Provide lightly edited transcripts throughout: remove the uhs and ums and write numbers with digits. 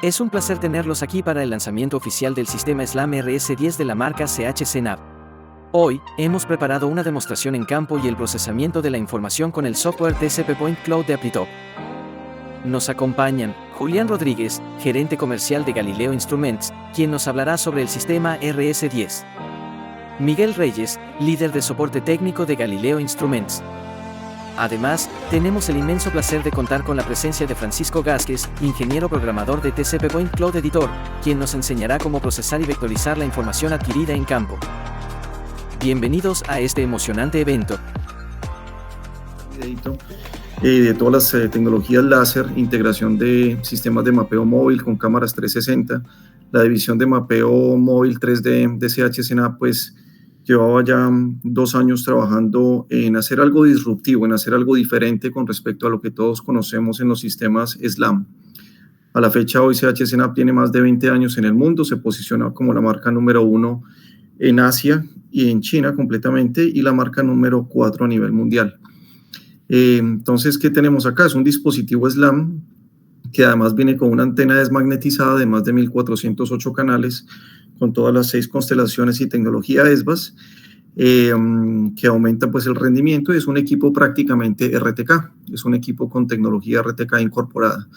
Es un placer tenerlos aquí para el lanzamiento oficial del sistema SLAM RS10 de la marca CHC NAV. Hoy, hemos preparado una demostración en campo y el procesamiento de la información con el software TCP Point Cloud de Aptitop. Nos acompañan Julián Rodríguez, gerente comercial de Galileo Instruments, quien nos hablará sobre el sistema RS10. Miguel Reyes, líder de soporte técnico de Galileo Instruments. Además, tenemos el inmenso placer de contar con la presencia de Francisco Gázquez, ingeniero programador de TCP Point Cloud Editor, quien nos enseñará cómo procesar y vectorizar la información adquirida en campo. Bienvenidos a este emocionante evento. De todas las tecnologías láser, integración de sistemas de mapeo móvil con cámaras 360, la división de mapeo móvil 3D de CHC NAV, pues llevaba ya 2 años trabajando en hacer algo disruptivo, en hacer algo diferente con respecto a lo que todos conocemos en los sistemas SLAM. A la fecha hoy CHC NAV tiene más de 20 años en el mundo, se posiciona como la marca número 1 en Asia y en China completamente, y la marca número 4 a nivel mundial. Entonces, ¿qué tenemos acá? Es un dispositivo SLAM que además viene con una antena desmagnetizada de más de 1408 canales, con todas las 6 constelaciones y tecnología ESBAS, que aumenta pues el rendimiento, y es un equipo prácticamente RTK, es un equipo con tecnología RTK incorporada.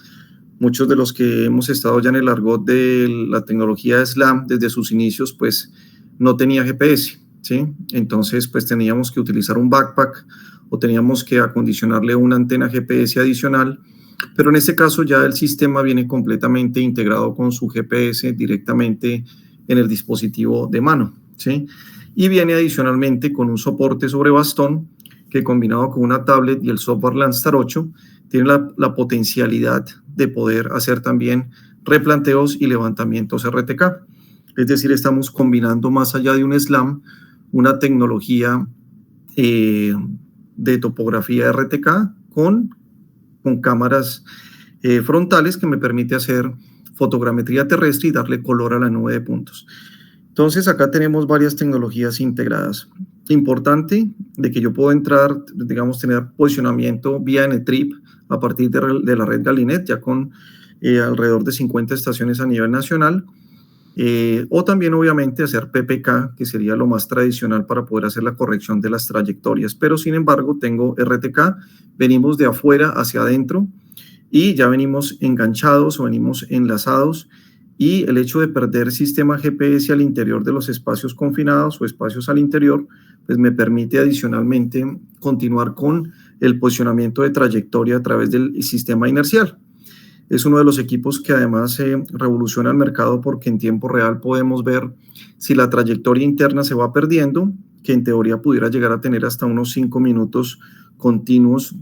Muchos de los que hemos estado ya en el argot de la tecnología SLAM desde sus inicios, pues no tenía GPS, ¿sí? Entonces pues teníamos que utilizar un backpack o teníamos que acondicionarle una antena GPS adicional, pero en este caso ya el sistema viene completamente integrado con su GPS directamente en el dispositivo de mano, ¿sí? Y viene adicionalmente con un soporte sobre bastón que, combinado con una tablet y el software Landstar 8, tiene la potencialidad de poder hacer también replanteos y levantamientos RTK. Es decir, estamos combinando, más allá de un SLAM, una tecnología de topografía RTK con cámaras frontales que me permite hacer fotogrametría terrestre y darle color a la nube de puntos. Entonces acá tenemos varias tecnologías integradas. Importante de que yo puedo entrar, digamos, tener posicionamiento vía NTRIP a partir de la red Galinet, ya con alrededor de 50 estaciones a nivel nacional, o también obviamente hacer PPK, que sería lo más tradicional para poder hacer la corrección de las trayectorias, pero sin embargo tengo RTK, venimos de afuera hacia adentro y ya venimos enganchados o venimos enlazados, y el hecho de perder sistema GPS al interior de los espacios confinados o espacios al interior, pues me permite adicionalmente continuar con el posicionamiento de trayectoria a través del sistema inercial. Es uno de los equipos que además revoluciona el mercado, porque en tiempo real podemos ver si la trayectoria interna se va perdiendo, que en teoría pudiera llegar a tener hasta unos 5 minutos continuos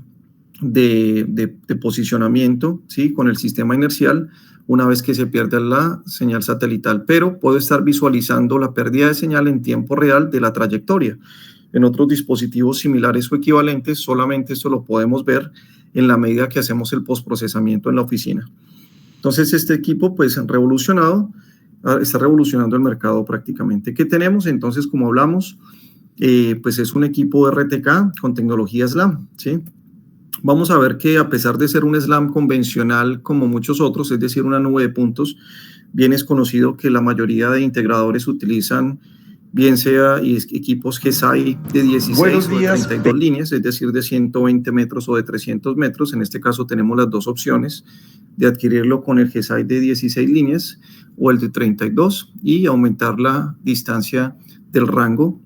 de posicionamiento, ¿sí? Con el sistema inercial, una vez que se pierde la señal satelital, pero puedo estar visualizando la pérdida de señal en tiempo real de la trayectoria. En otros dispositivos similares o equivalentes, solamente esto lo podemos ver en la medida que hacemos el postprocesamiento en la oficina. Entonces, este equipo pues está revolucionando el mercado prácticamente. ¿Qué tenemos? Entonces, como hablamos, pues es un equipo RTK con tecnología SLAM, ¿sí? Vamos a ver que, a pesar de ser un SLAM convencional como muchos otros, es decir, una nube de puntos, bien es conocido que la mayoría de integradores utilizan bien sea equipos GESAI de 16 o de 32 líneas, es decir, de 120 metros o de 300 metros. En este caso tenemos las dos opciones de adquirirlo con el GESAI de 16 líneas o el de 32 y aumentar la distancia del rango.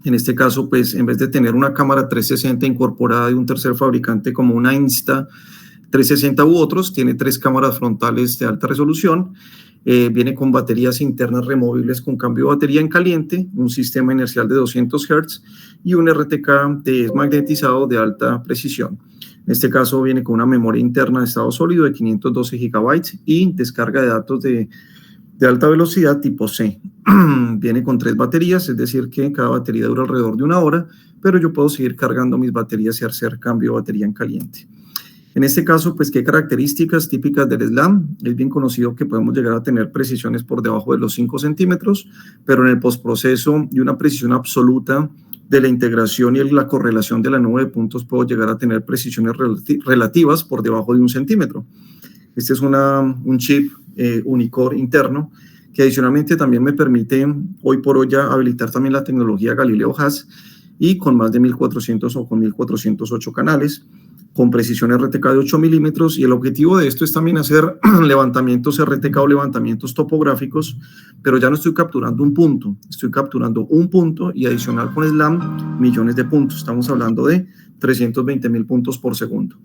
En este caso, pues en vez de tener una cámara 360 incorporada de un tercer fabricante como una Insta 360 u otros, tiene 3 cámaras frontales de alta resolución. Viene con baterías internas removibles con cambio de batería en caliente, un sistema inercial de 200 Hz y un RTK desmagnetizado de alta precisión. En este caso viene con una memoria interna de estado sólido de 512 GB y descarga de datos de alta velocidad tipo C. Viene con 3 baterías, es decir que cada batería dura alrededor de 1 hora, pero yo puedo seguir cargando mis baterías y hacer cambio de batería en caliente. En este caso, pues, ¿qué características típicas del SLAM? Es bien conocido que podemos llegar a tener precisiones por debajo de los 5 centímetros, pero en el postproceso y una precisión absoluta de la integración y la correlación de la nube de puntos, puedo llegar a tener precisiones relativas por debajo de 1 centímetro. Este es un chip Unicore interno, que adicionalmente también me permite hoy por hoy ya habilitar también la tecnología Galileo HAZ y con más de 1400 o con 1408 canales, con precisión RTK de 8 milímetros, y el objetivo de esto es también hacer levantamientos RTK o levantamientos topográficos, pero ya no estoy capturando un punto, estoy capturando un punto y adicional con SLAM millones de puntos. Estamos hablando de 320.000 puntos por segundo.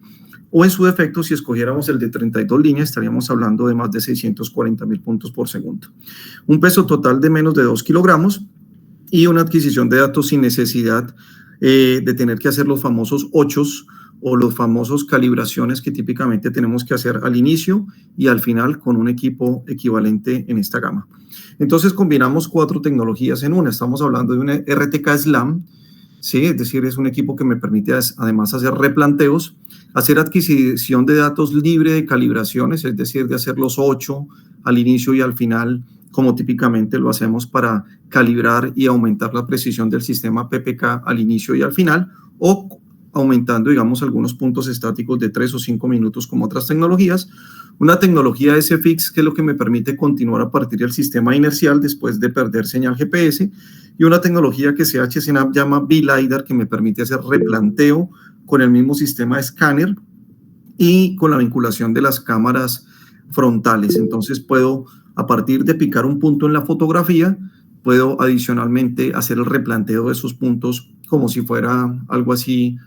O en su defecto, si escogiéramos el de 32 líneas, estaríamos hablando de más de 640.000 puntos por segundo. Un peso total de menos de 2 kilogramos y una adquisición de datos sin necesidad de tener que hacer los famosos ochos o los famosos calibraciones que típicamente tenemos que hacer al inicio y al final con un equipo equivalente en esta gama. Entonces combinamos 4 tecnologías en una. Estamos hablando de una RTK SLAM, ¿sí? Es decir, es un equipo que me permite además hacer replanteos, hacer adquisición de datos libre de calibraciones, es decir, de hacer los 8 al inicio y al final, como típicamente lo hacemos para calibrar y aumentar la precisión del sistema PPK al inicio y al final, o aumentando, digamos, algunos puntos estáticos de 3 o 5 minutos como otras tecnologías. Una tecnología SFX, que es lo que me permite continuar a partir del sistema inercial después de perder señal GPS, y una tecnología que CHSNAP llama B-LiDAR, que me permite hacer replanteo con el mismo sistema de escáner y con la vinculación de las cámaras frontales. Entonces puedo, a partir de picar un punto en la fotografía, puedo adicionalmente hacer el replanteo de esos puntos como si fuera algo así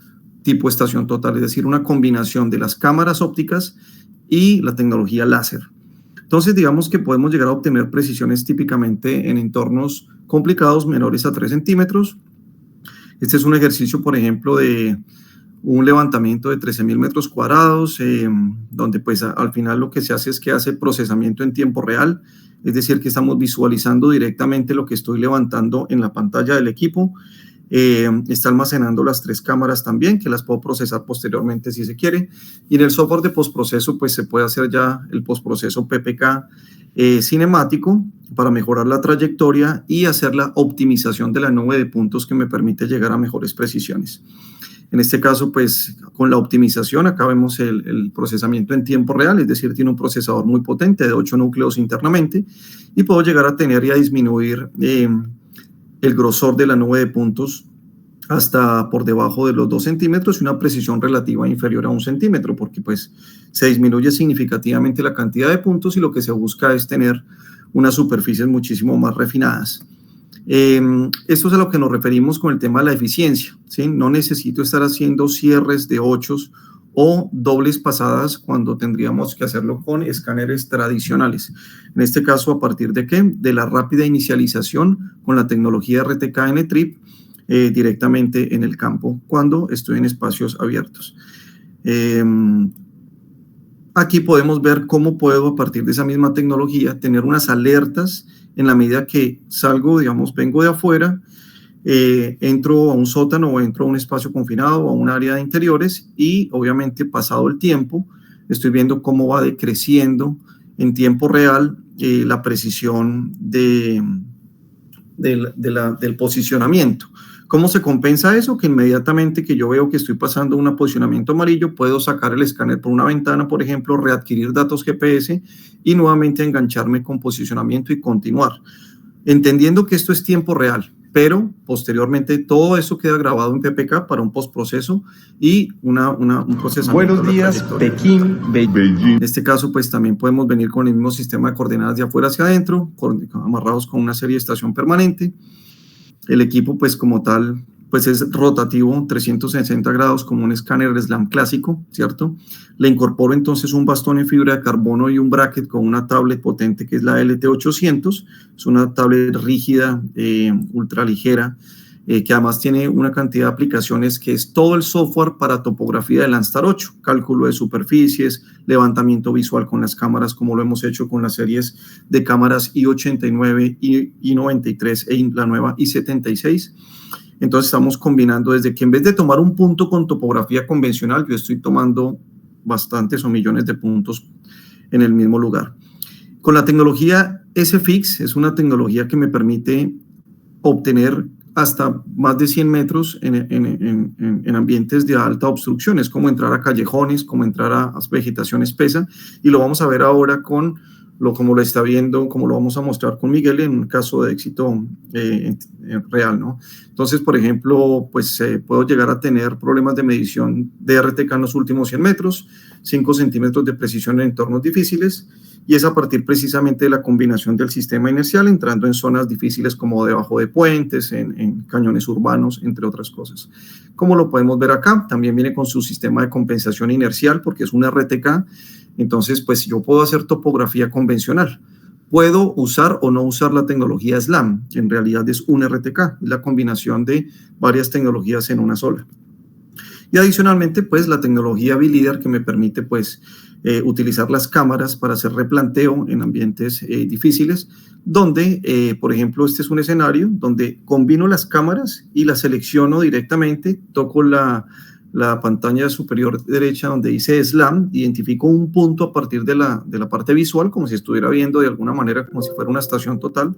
tipo estación total, es decir, una combinación de las cámaras ópticas y la tecnología láser. Entonces, digamos que podemos llegar a obtener precisiones típicamente en entornos complicados menores a 3 centímetros. Este es un ejercicio, por ejemplo, de un levantamiento de 13.000 metros cuadrados, donde pues al final lo que se hace es que hace procesamiento en tiempo real, es decir, que estamos visualizando directamente lo que estoy levantando en la pantalla del equipo. Está almacenando las 3 cámaras también, que las puedo procesar posteriormente si se quiere. Y en el software de postproceso, pues se puede hacer ya el postproceso PPK cinemático para mejorar la trayectoria y hacer la optimización de la nube de puntos que me permite llegar a mejores precisiones. En este caso, pues con la optimización, acá vemos el procesamiento en tiempo real, es decir, tiene un procesador muy potente de 8 núcleos internamente y puedo llegar a tener y a disminuir el grosor de la nube de puntos hasta por debajo de los 2 centímetros y una precisión relativa inferior a 1 centímetro, porque pues se disminuye significativamente la cantidad de puntos y lo que se busca es tener unas superficies muchísimo más refinadas. Esto es a lo que nos referimos con el tema de la eficiencia, ¿sí? No necesito estar haciendo cierres de ochos o dobles pasadas cuando tendríamos que hacerlo con escáneres tradicionales. En este caso, ¿a partir de qué? De la rápida inicialización con la tecnología RTK N-Trip directamente en el campo cuando estoy en espacios abiertos. Aquí podemos ver cómo puedo, a partir de esa misma tecnología, tener unas alertas en la medida que salgo, digamos, vengo de afuera, entro a un sótano o entro a un espacio confinado o a un área de interiores y obviamente pasado el tiempo estoy viendo cómo va decreciendo en tiempo real la precisión del posicionamiento. ¿Cómo se compensa eso? Que inmediatamente que yo veo que estoy pasando un posicionamiento amarillo, puedo sacar el escáner por una ventana, por ejemplo, readquirir datos GPS y nuevamente engancharme con posicionamiento y continuar. Entendiendo que esto es tiempo real, pero posteriormente todo eso queda grabado en PPK para un postproceso y un procesamiento. Buenos días, Pekín, Beijing. En este caso, pues también podemos venir con el mismo sistema de coordenadas de afuera hacia adentro, amarrados con una serie de estación permanente. El equipo, pues como tal, pues es rotativo, 360 grados, como un escáner SLAM clásico, ¿cierto? Le incorporo entonces un bastón en fibra de carbono y un bracket con una tablet potente que es la LT800. Es una tablet rígida, ultra ligera, que además tiene una cantidad de aplicaciones que es todo el software para topografía de Landstar 8, cálculo de superficies, levantamiento visual con las cámaras, como lo hemos hecho con las series de cámaras I89, I93 e la nueva I76. Entonces estamos combinando desde que en vez de tomar un punto con topografía convencional, yo estoy tomando bastantes o millones de puntos en el mismo lugar. Con la tecnología SFX, es una tecnología que me permite obtener hasta más de 100 metros en ambientes de alta obstrucción. Es como entrar a callejones, como entrar a vegetación espesa, y lo vamos a ver ahora con como lo está viendo, como lo vamos a mostrar con Miguel en un caso de éxito real, ¿no? Entonces, por ejemplo, pues puedo llegar a tener problemas de medición de RTK en los últimos 100 metros, 5 centímetros de precisión en entornos difíciles, y es a partir precisamente de la combinación del sistema inercial entrando en zonas difíciles como debajo de puentes, en cañones urbanos, entre otras cosas. Como lo podemos ver acá, también viene con su sistema de compensación inercial porque es un RTK. Entonces, pues yo puedo hacer topografía convencional. Puedo usar o no usar la tecnología SLAM, que en realidad es un RTK, es la combinación de varias tecnologías en una sola. Y adicionalmente, pues la tecnología B-Leader que me permite, pues, utilizar las cámaras para hacer replanteo en ambientes difíciles, donde, por ejemplo, este es un escenario donde combino las cámaras y las selecciono directamente, toco la pantalla superior derecha donde dice SLAM, identifico un punto a partir de la parte visual, como si estuviera viendo de alguna manera, como si fuera una estación total,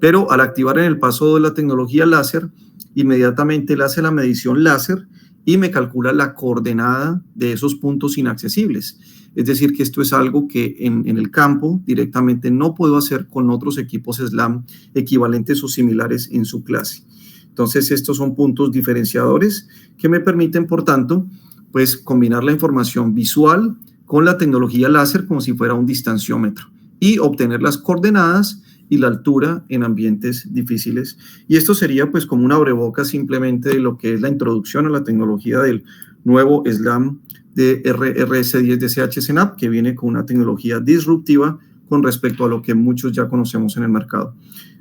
pero al activar en el paso de la tecnología láser, inmediatamente le hace la medición láser y me calcula la coordenada de esos puntos inaccesibles. Es decir, que esto es algo que en el campo directamente no puedo hacer con otros equipos SLAM equivalentes o similares en su clase. Entonces, estos son puntos diferenciadores que me permiten, por tanto, pues combinar la información visual con la tecnología láser como si fuera un distanciómetro y obtener las coordenadas y la altura en ambientes difíciles. Y esto sería pues como un abrebocas simplemente de lo que es la introducción a la tecnología del nuevo SLAM de RS10 de CH-CNAP, que viene con una tecnología disruptiva con respecto a lo que muchos ya conocemos en el mercado.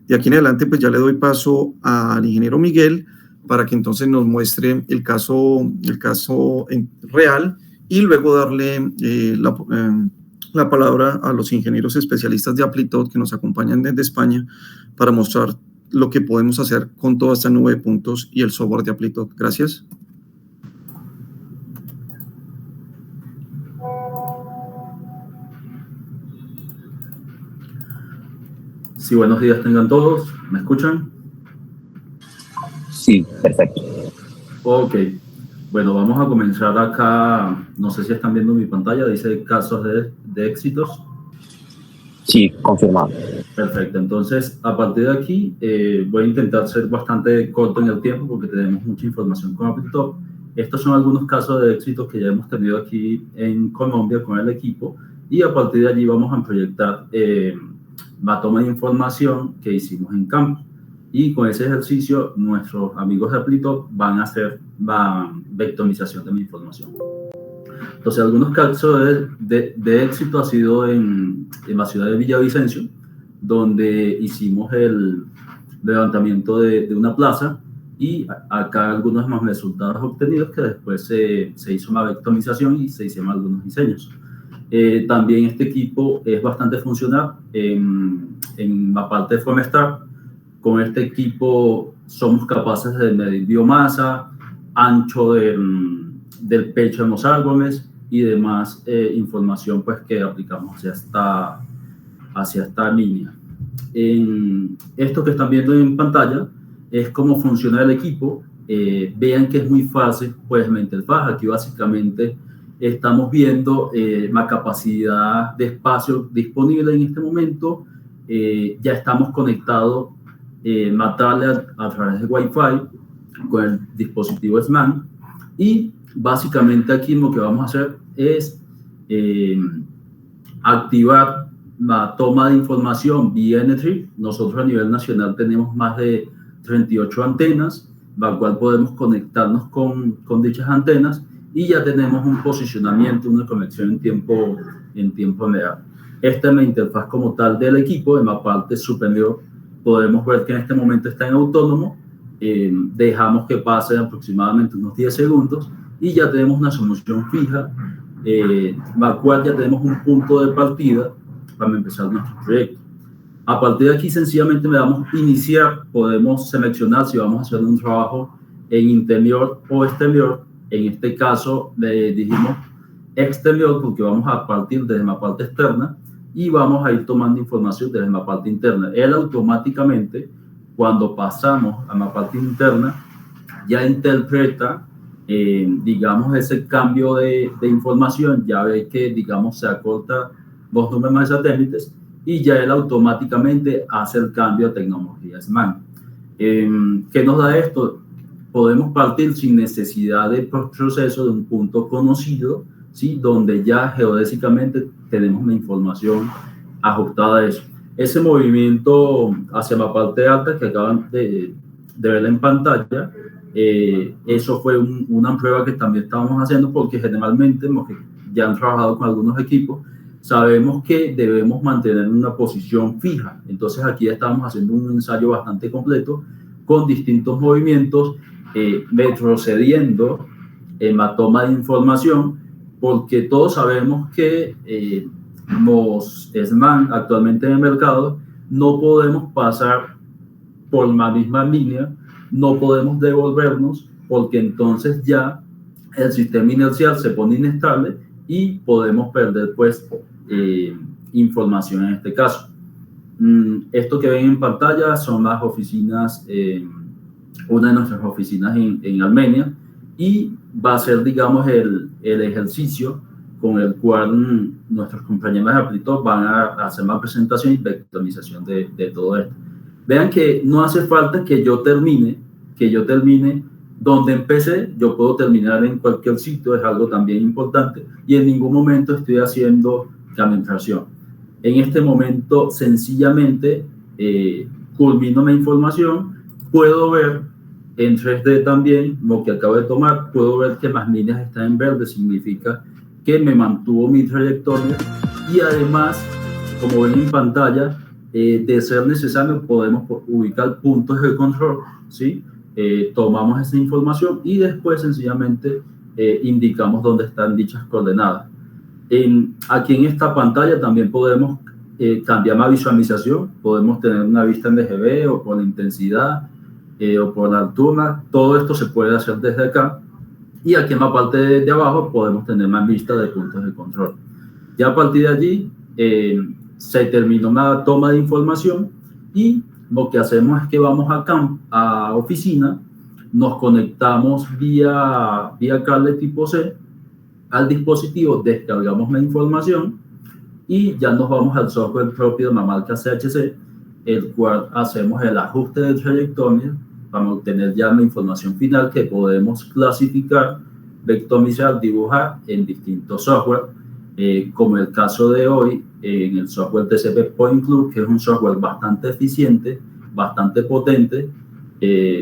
De aquí en adelante, pues ya le doy paso al ingeniero Miguel para que entonces nos muestre el caso real y luego darle la palabra a los ingenieros especialistas de Amplitod que nos acompañan desde España para mostrar lo que podemos hacer con toda esta nube de puntos y el software de Amplitod. Gracias. Sí, buenos días tengan todos. ¿Me escuchan? Sí, perfecto. Ok. Bueno, vamos a comenzar acá. No sé si están viendo mi pantalla. Dice casos de éxitos. Sí, confirmado. Perfecto. Entonces, a partir de aquí, voy a intentar ser bastante corto en el tiempo porque tenemos mucha información con Amplitod. Estos son algunos casos de éxitos que ya hemos tenido aquí en Colombia con el equipo y a partir de allí vamos a proyectar la toma de información que hicimos en campo. Y con ese ejercicio, nuestros amigos de Amplitod van a hacer la vectorización de la información. Entonces, algunos casos de éxito ha sido en la ciudad de Villavicencio, donde hicimos el levantamiento de una plaza y acá algunos más resultados obtenidos que después se hizo una vectorización y se hicieron algunos diseños. También este equipo es bastante funcional en la parte de forestal. Con este equipo somos capaces de medir biomasa, ancho del pecho en los árboles y demás información pues, que aplicamos hacia esta línea. Esto que están viendo en pantalla es cómo funciona el equipo. Vean que es muy fácil, pues la interfaz. Aquí básicamente estamos viendo la capacidad de espacio disponible en este momento. Ya estamos conectados a través de Wi-Fi con el dispositivo SLAM y básicamente aquí lo que vamos a hacer es activar la toma de información vía N-Tree. Nosotros a nivel nacional tenemos más de 38 antenas, la cual podemos conectarnos con dichas antenas y ya tenemos un posicionamiento, una conexión en tiempo real. Esta es la interfaz como tal del equipo. En la parte superior podemos ver que en este momento está en autónomo. Dejamos que pase aproximadamente unos 10 segundos y ya tenemos una solución fija, la cual ya tenemos un punto de partida para empezar nuestro proyecto. A partir de aquí sencillamente le damos iniciar, podemos seleccionar si vamos a hacer un trabajo en interior o exterior. En este caso le dijimos exterior porque vamos a partir desde la parte externa y vamos a ir tomando información desde la parte interna. Él automáticamente, cuando pasamos a la parte interna, ya interpreta, digamos, ese cambio de información, ya ve que, digamos, se acorta los números de satélites y ya él automáticamente hace el cambio a tecnología SMAN. ¿Qué nos da esto? Podemos partir sin necesidad de proceso de un punto conocido, ¿sí? Donde ya geodésicamente tenemos la información ajustada a eso. Ese movimiento hacia la parte alta que acaban de ver en pantalla, eso fue una prueba que también estábamos haciendo, porque generalmente los que ya han trabajado con algunos equipos sabemos que debemos mantener una posición fija. Entonces aquí estamos haciendo un ensayo bastante completo con distintos movimientos, retrocediendo en la toma de información, porque todos sabemos que los SMAN actualmente en el mercado no podemos pasar por la misma línea, no podemos devolvernos, porque entonces ya el sistema inercial se pone inestable y podemos perder pues información en este caso. Esto que ven en pantalla son las oficinas, una de nuestras oficinas en Armenia, y va a ser, digamos, el ejercicio con el cual nuestros compañeros de Applitalk van a hacer la presentación y vectorización de todo esto. Vean que no hace falta que yo termine donde empecé. Yo puedo terminar en cualquier sitio, es algo también importante, y en ningún momento estoy haciendo camuflación. En este momento, sencillamente, culmino la información, puedo ver en 3D también lo que acabo de tomar, puedo ver que las líneas están en verde, significa que me mantuvo mi trayectoria, y además, como ven en pantalla, de ser necesario podemos ubicar puntos de control, ¿sí? Tomamos esa información y después sencillamente indicamos dónde están dichas coordenadas. Aquí en esta pantalla también podemos cambiar la visualización, podemos tener una vista en DGB o por la intensidad o por la altura. Todo esto se puede hacer desde acá, y aquí en la parte de abajo podemos tener más vista de puntos de control. Ya a partir de allí se terminó la toma de información, y lo que hacemos es que vamos a oficina, nos conectamos vía cable tipo C al dispositivo, descargamos la información y ya nos vamos al software propio de la marca CHC, el cual hacemos el ajuste de trayectoria para obtener ya la información final que podemos clasificar, vectorizar, dibujar en distintos software, como el caso de hoy en el software TCP Point Club, que es un software bastante eficiente, bastante potente,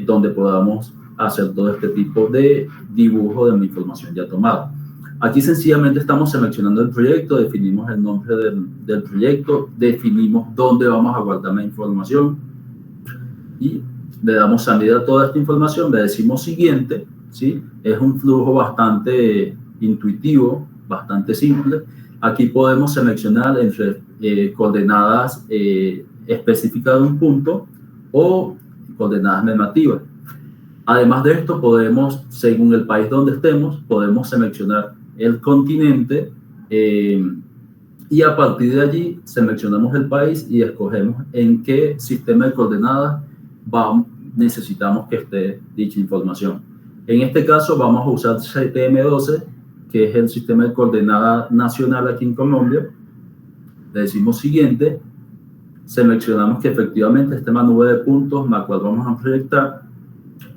donde podamos hacer todo este tipo de dibujo de la información ya tomada. Aquí sencillamente estamos seleccionando el proyecto, definimos el nombre del proyecto, definimos dónde vamos a guardar la información y le damos salida a toda esta información, le decimos siguiente, ¿sí? Es un flujo bastante intuitivo, bastante simple. Aquí podemos seleccionar entre coordenadas específicas de un punto o coordenadas negativas. Además de esto, podemos, según el país donde estemos, podemos seleccionar el continente y a partir de allí seleccionamos el país y escogemos en qué sistema de coordenadas necesitamos que esté dicha información. En este caso vamos a usar CTM12, que es el sistema de coordenada nacional aquí en Colombia. Le decimos siguiente, seleccionamos que efectivamente esté en la nube de puntos, la cual vamos a proyectar,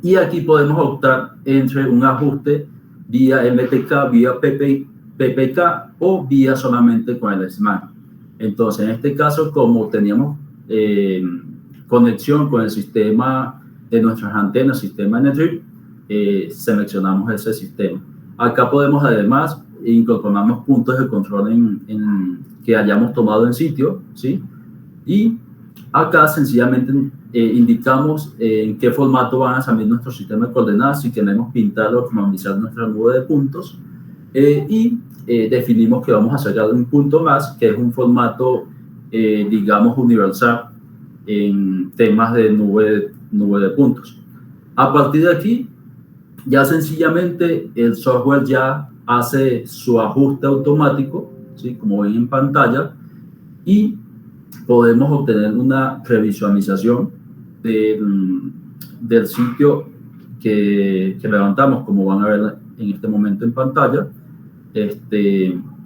y aquí podemos optar entre un ajuste vía MTK, vía PPK o vía solamente con el SMAN. Entonces, en este caso, como teníamos conexión con el sistema de nuestras antenas, sistema Energy, seleccionamos ese sistema. Acá podemos además incorporar puntos de control que hayamos tomado en sitio, ¿sí? Y acá sencillamente indicamos en qué formato van a salir nuestros sistemas de coordenadas, si queremos pintar o formalizar nuestra nube de puntos, y definimos que vamos a sacar un punto más, que es un formato, digamos, universal en temas de nube de puntos. A partir de aquí, ya sencillamente el software ya hace su ajuste automático, ¿sí? Como ven en pantalla, y podemos obtener una previsualización del sitio que levantamos, como van a ver en este momento en pantalla,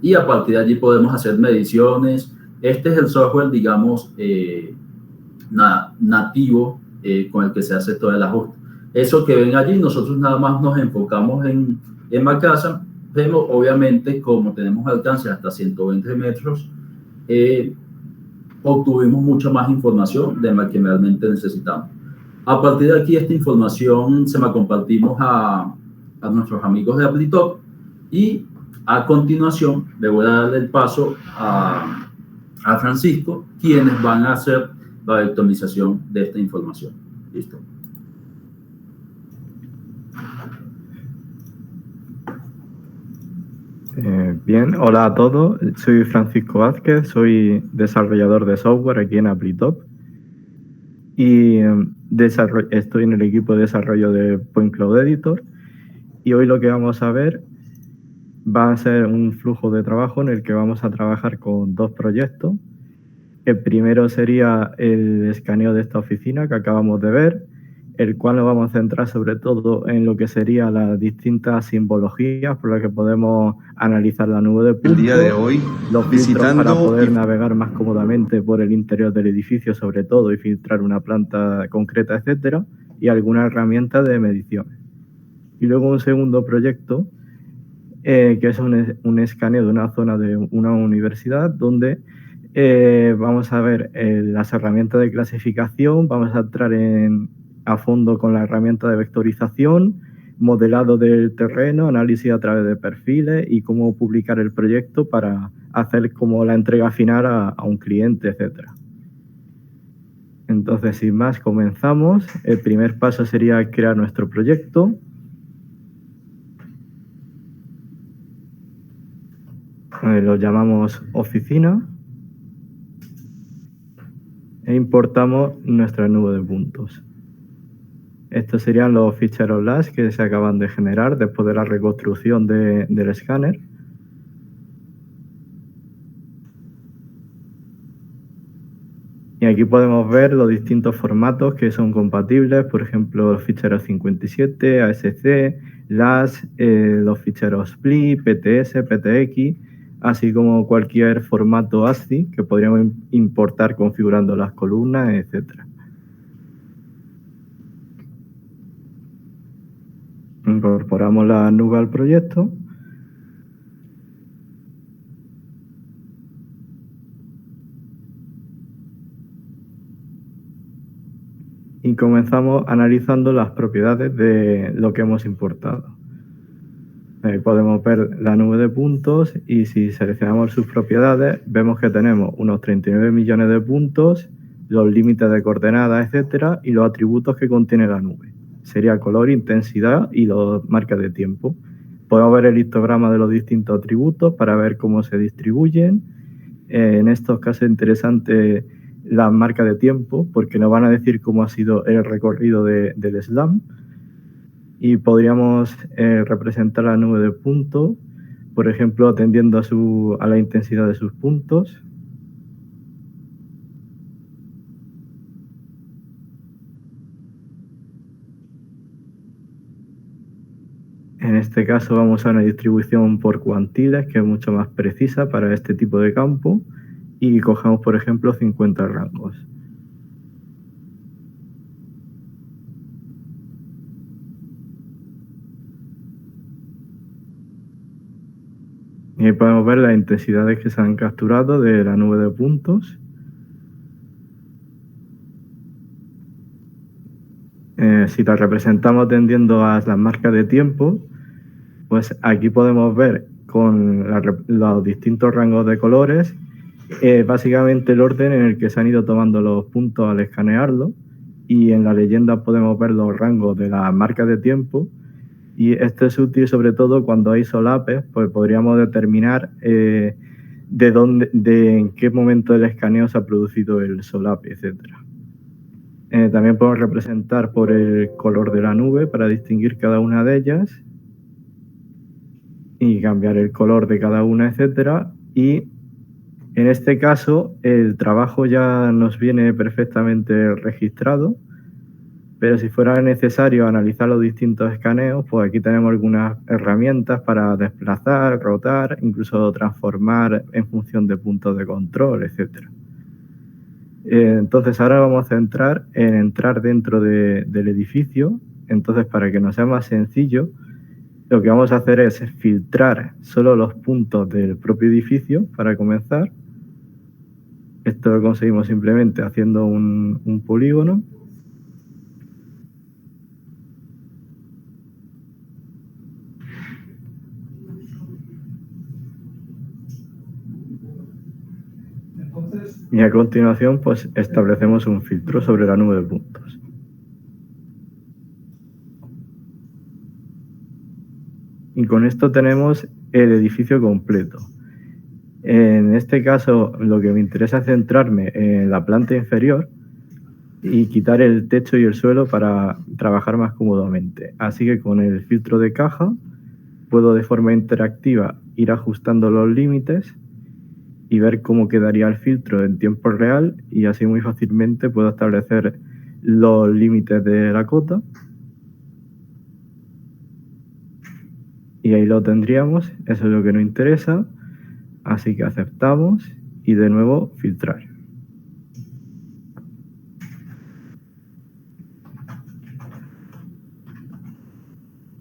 y a partir de allí podemos hacer mediciones, Este es el software, digamos, nativo con el que se hace todo el ajuste. Eso que ven allí, nosotros nada más nos enfocamos en Macasa, pero obviamente como tenemos alcance hasta 120 metros, obtuvimos mucha más información de la que realmente necesitamos. A partir de aquí, esta información se la compartimos a nuestros amigos de Applitop y a continuación le voy a dar el paso a Francisco, quienes van a hacer la vectorización de esta información. ¿Listo? Bien, hola a todos. Soy Francisco Vázquez, soy desarrollador de software aquí en Applitop y estoy en el equipo de desarrollo de Point Cloud Editor, y hoy lo que vamos a ver va a ser un flujo de trabajo en el que vamos a trabajar con dos proyectos. El primero sería el escaneo de esta oficina que acabamos de ver, el cual nos vamos a centrar sobre todo en lo que serían las distintas simbologías por las que podemos analizar la nube de puntos. El día de hoy, los filtros para poder navegar más cómodamente por el interior del edificio, sobre todo, y filtrar una planta concreta, etcétera, y alguna herramienta de medición. Y luego un segundo proyecto, que es un escaneo de una zona de una universidad donde vamos a ver las herramientas de clasificación, vamos a entrar a fondo con la herramienta de vectorización, modelado del terreno, análisis a través de perfiles y cómo publicar el proyecto para hacer como la entrega final a un cliente, etcétera. Entonces, sin más, comenzamos. El primer paso sería crear nuestro proyecto. Lo llamamos oficina e importamos nuestra nube de puntos. Estos serían los ficheros LAS que se acaban de generar después de la reconstrucción del escáner. Y aquí podemos ver los distintos formatos que son compatibles, por ejemplo, los ficheros 57, ASC, LAS, los ficheros SPLI, PTS, PTX, así como cualquier formato ASCII que podríamos importar configurando las columnas, etcétera. Incorporamos la nube al proyecto. Y comenzamos analizando las propiedades de lo que hemos importado. Podemos ver la nube de puntos y si seleccionamos sus propiedades, vemos que tenemos unos 39 millones de puntos, los límites de coordenadas, etcétera, y los atributos que contiene la nube. Sería color, intensidad y las marcas de tiempo. Podemos ver el histograma de los distintos atributos para ver cómo se distribuyen. En estos casos es interesante las marcas de tiempo porque nos van a decir cómo ha sido el recorrido del SLAM. Y podríamos representar la nube de puntos, por ejemplo, atendiendo a la intensidad de sus puntos. En este caso vamos a una distribución por cuantiles, que es mucho más precisa para este tipo de campo, y cogemos, por ejemplo, 50 rangos. Y ahí podemos ver las intensidades que se han capturado de la nube de puntos. Si las representamos atendiendo a las marcas de tiempo, pues aquí podemos ver con los distintos rangos de colores, básicamente el orden en el que se han ido tomando los puntos al escanearlo, y en la leyenda podemos ver los rangos de las marcas de tiempo. Y esto es útil sobre todo cuando hay solapes, pues podríamos determinar en qué momento del escaneo se ha producido el solape, etcétera. También podemos representar por el color de la nube para distinguir cada una de ellas y cambiar el color de cada una, etcétera. Y en este caso el trabajo ya nos viene perfectamente registrado. Pero si fuera necesario analizar los distintos escaneos, pues aquí tenemos algunas herramientas para desplazar, rotar, incluso transformar en función de puntos de control, etc. Entonces ahora vamos a centrar en entrar dentro del edificio. Entonces, para que nos sea más sencillo, lo que vamos a hacer es filtrar solo los puntos del propio edificio para comenzar. Esto lo conseguimos simplemente haciendo un polígono. Y a continuación, pues establecemos un filtro sobre la nube de puntos. Y con esto tenemos el edificio completo. En este caso, lo que me interesa es centrarme en la planta inferior y quitar el techo y el suelo para trabajar más cómodamente. Así que con el filtro de caja puedo de forma interactiva ir ajustando los límites y ver cómo quedaría el filtro en tiempo real, y así muy fácilmente puedo establecer los límites de la cota. Y ahí lo tendríamos, eso es lo que nos interesa, así que aceptamos y de nuevo filtrar.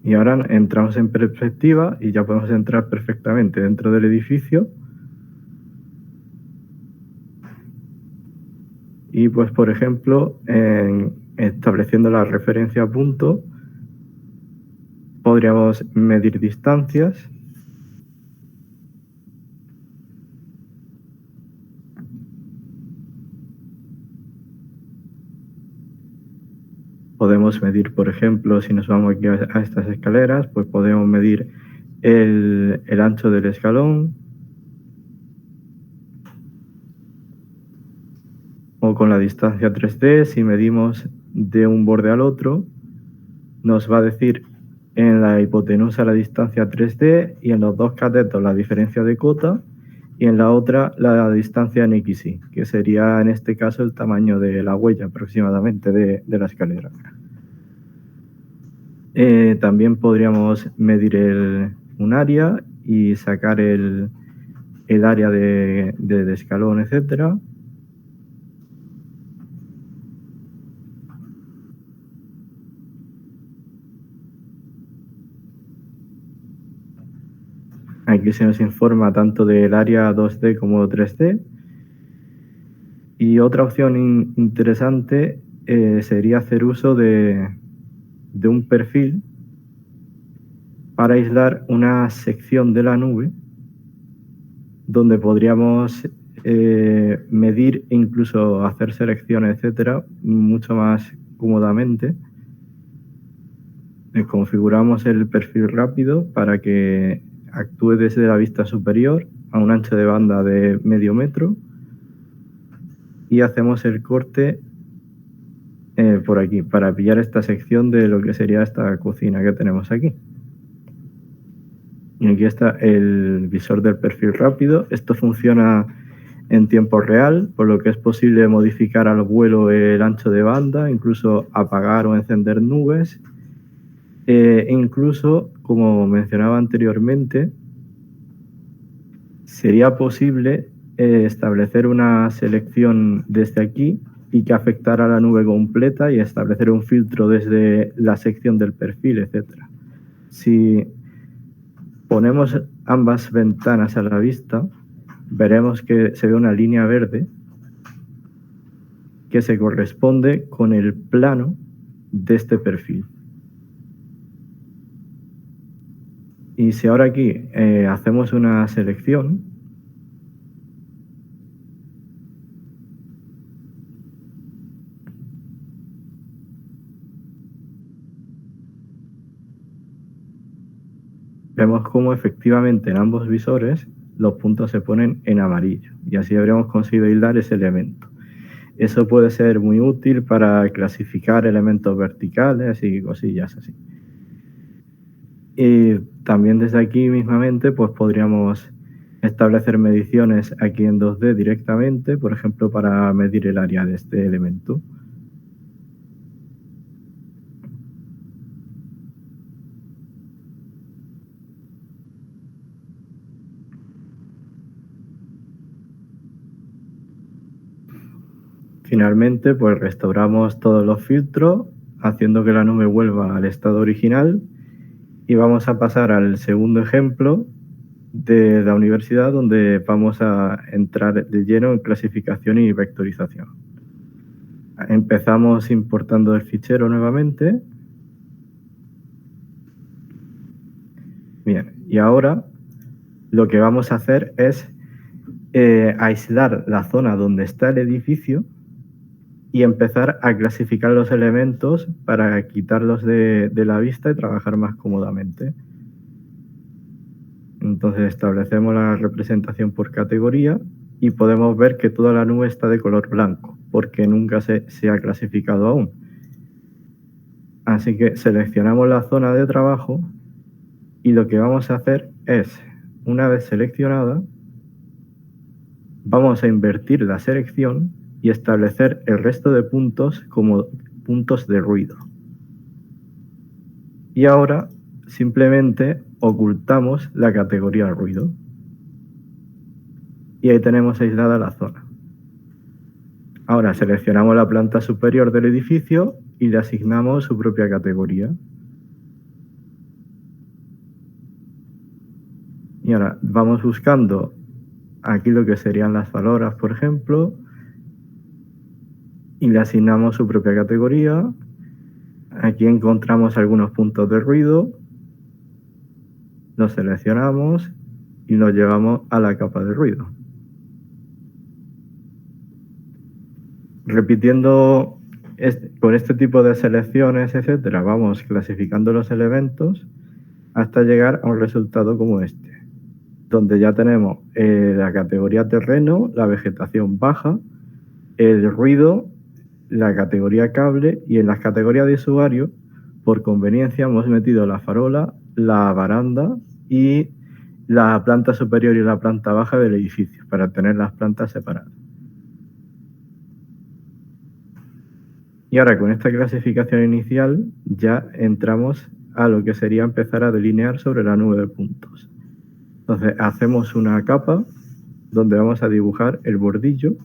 Y ahora entramos en perspectiva y ya podemos entrar perfectamente dentro del edificio. Y pues, por ejemplo, estableciendo la referencia a punto, podríamos medir distancias. Podemos medir, por ejemplo, si nos vamos aquí a estas escaleras, pues podemos medir el ancho del escalón. O con la distancia 3D, si medimos de un borde al otro, nos va a decir en la hipotenusa la distancia 3D y en los dos catetos la diferencia de cota, y en la otra la distancia en XY, que sería en este caso el tamaño de la huella aproximadamente de la escalera. También podríamos medir un área y sacar el área de escalón, etcétera. Aquí se nos informa tanto del área 2D como 3D. Y otra opción interesante sería hacer uso de un perfil para aislar una sección de la nube donde podríamos medir e incluso hacer selecciones, etcétera, mucho más cómodamente. Configuramos el perfil rápido para que actúe desde la vista superior a un ancho de banda de medio metro y hacemos el corte por aquí para pillar esta sección de lo que sería esta cocina que tenemos aquí. Y aquí está el visor del perfil rápido. Esto funciona en tiempo real, por lo que es posible modificar al vuelo el ancho de banda, incluso apagar o encender nubes. Incluso, como mencionaba anteriormente, sería posible establecer una selección desde aquí y que afectara a la nube completa y establecer un filtro desde la sección del perfil, etcétera. Si ponemos ambas ventanas a la vista, veremos que se ve una línea verde que se corresponde con el plano de este perfil. Y si ahora aquí hacemos una selección, vemos cómo efectivamente en ambos visores los puntos se ponen en amarillo y así habríamos conseguido aislar ese elemento. Eso puede ser muy útil para clasificar elementos verticales y cosillas así. Y también desde aquí mismamente pues podríamos establecer mediciones aquí en 2D directamente, por ejemplo, para medir el área de este elemento. Finalmente, pues restauramos todos los filtros, haciendo que la nube vuelva al estado original, y vamos a pasar al segundo ejemplo de la universidad, donde vamos a entrar de lleno en clasificación y vectorización. Empezamos importando el fichero nuevamente. Bien, y ahora lo que vamos a hacer es aislar la zona donde está el edificio y empezar a clasificar los elementos para quitarlos de la vista y trabajar más cómodamente. Entonces establecemos la representación por categoría y podemos ver que toda la nube está de color blanco, porque nunca se ha clasificado aún. Así que seleccionamos la zona de trabajo y lo que vamos a hacer es, una vez seleccionada, vamos a invertir la selección y establecer el resto de puntos como puntos de ruido. Y ahora simplemente ocultamos la categoría ruido. Y ahí tenemos aislada la zona. Ahora seleccionamos la planta superior del edificio y le asignamos su propia categoría. Y ahora vamos buscando aquí lo que serían las valoras, por ejemplo, y le asignamos su propia categoría. Aquí encontramos algunos puntos de ruido, los seleccionamos y los llevamos a la capa de ruido. Repitiendo con este tipo de selecciones, etcétera, vamos clasificando los elementos hasta llegar a un resultado como este, donde ya tenemos la categoría terreno, la vegetación baja, el ruido, la categoría cable, y en las categorías de usuario, por conveniencia, hemos metido la farola, la baranda y la planta superior y la planta baja del edificio para tener las plantas separadas. Y ahora con esta clasificación inicial ya entramos a lo que sería empezar a delinear sobre la nube de puntos. Entonces hacemos una capa donde vamos a dibujar el bordillo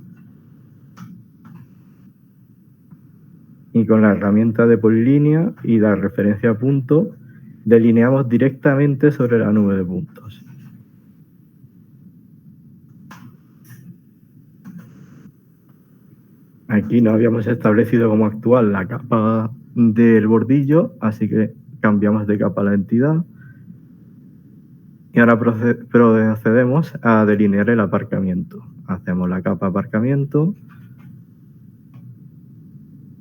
y con la herramienta de polilínea y la referencia a punto delineamos directamente sobre la nube de puntos. Aquí no habíamos establecido como actual la capa del bordillo, así que cambiamos de capa a la entidad. Y ahora procedemos a delinear el aparcamiento. Hacemos la capa aparcamiento.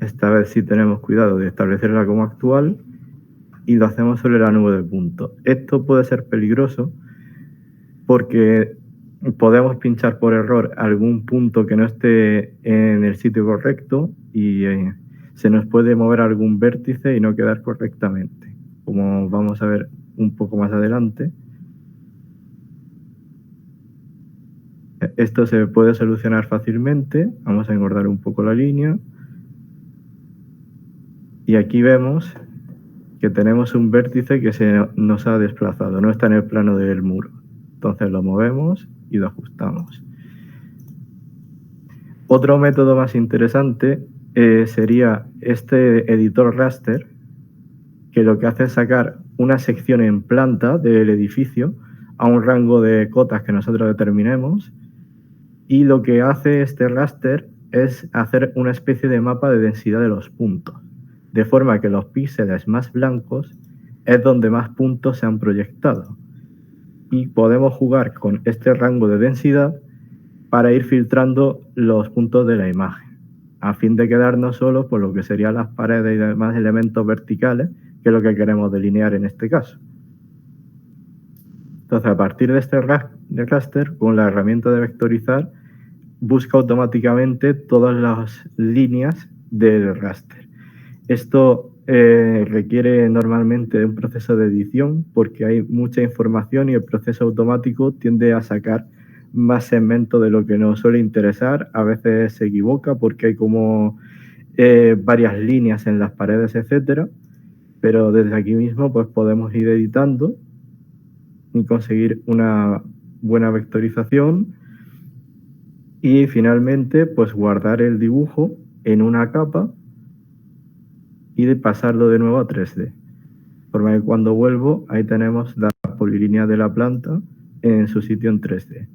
Esta vez sí tenemos cuidado de establecerla como actual y lo hacemos sobre la nube de puntos. Esto puede ser peligroso porque podemos pinchar por error algún punto que no esté en el sitio correcto y se nos puede mover algún vértice y no quedar correctamente, como vamos a ver un poco más adelante. Esto se puede solucionar fácilmente. Vamos a engordar un poco la línea. Y aquí vemos que tenemos un vértice que se nos ha desplazado, no está en el plano del muro. Entonces lo movemos y lo ajustamos. Otro método más interesante sería este editor raster, que lo que hace es sacar una sección en planta del edificio a un rango de cotas que nosotros determinemos, y lo que hace este raster es hacer una especie de mapa de densidad de los puntos, de forma que los píxeles más blancos es donde más puntos se han proyectado. Y podemos jugar con este rango de densidad para ir filtrando los puntos de la imagen, a fin de quedarnos solo por lo que serían las paredes y demás elementos verticales, que es lo que queremos delinear en este caso. Entonces, a partir de este raster, con la herramienta de vectorizar, busca automáticamente todas las líneas del raster. Esto requiere normalmente de un proceso de edición porque hay mucha información y el proceso automático tiende a sacar más segmentos de lo que nos suele interesar. A veces se equivoca porque hay como varias líneas en las paredes, etcétera. Pero desde aquí mismo pues podemos ir editando y conseguir una buena vectorización Y finalmente, pues guardar el dibujo en una capa y de pasarlo de nuevo a 3D. De forma que cuando vuelvo, ahí tenemos la polilínea de la planta en su sitio en 3D.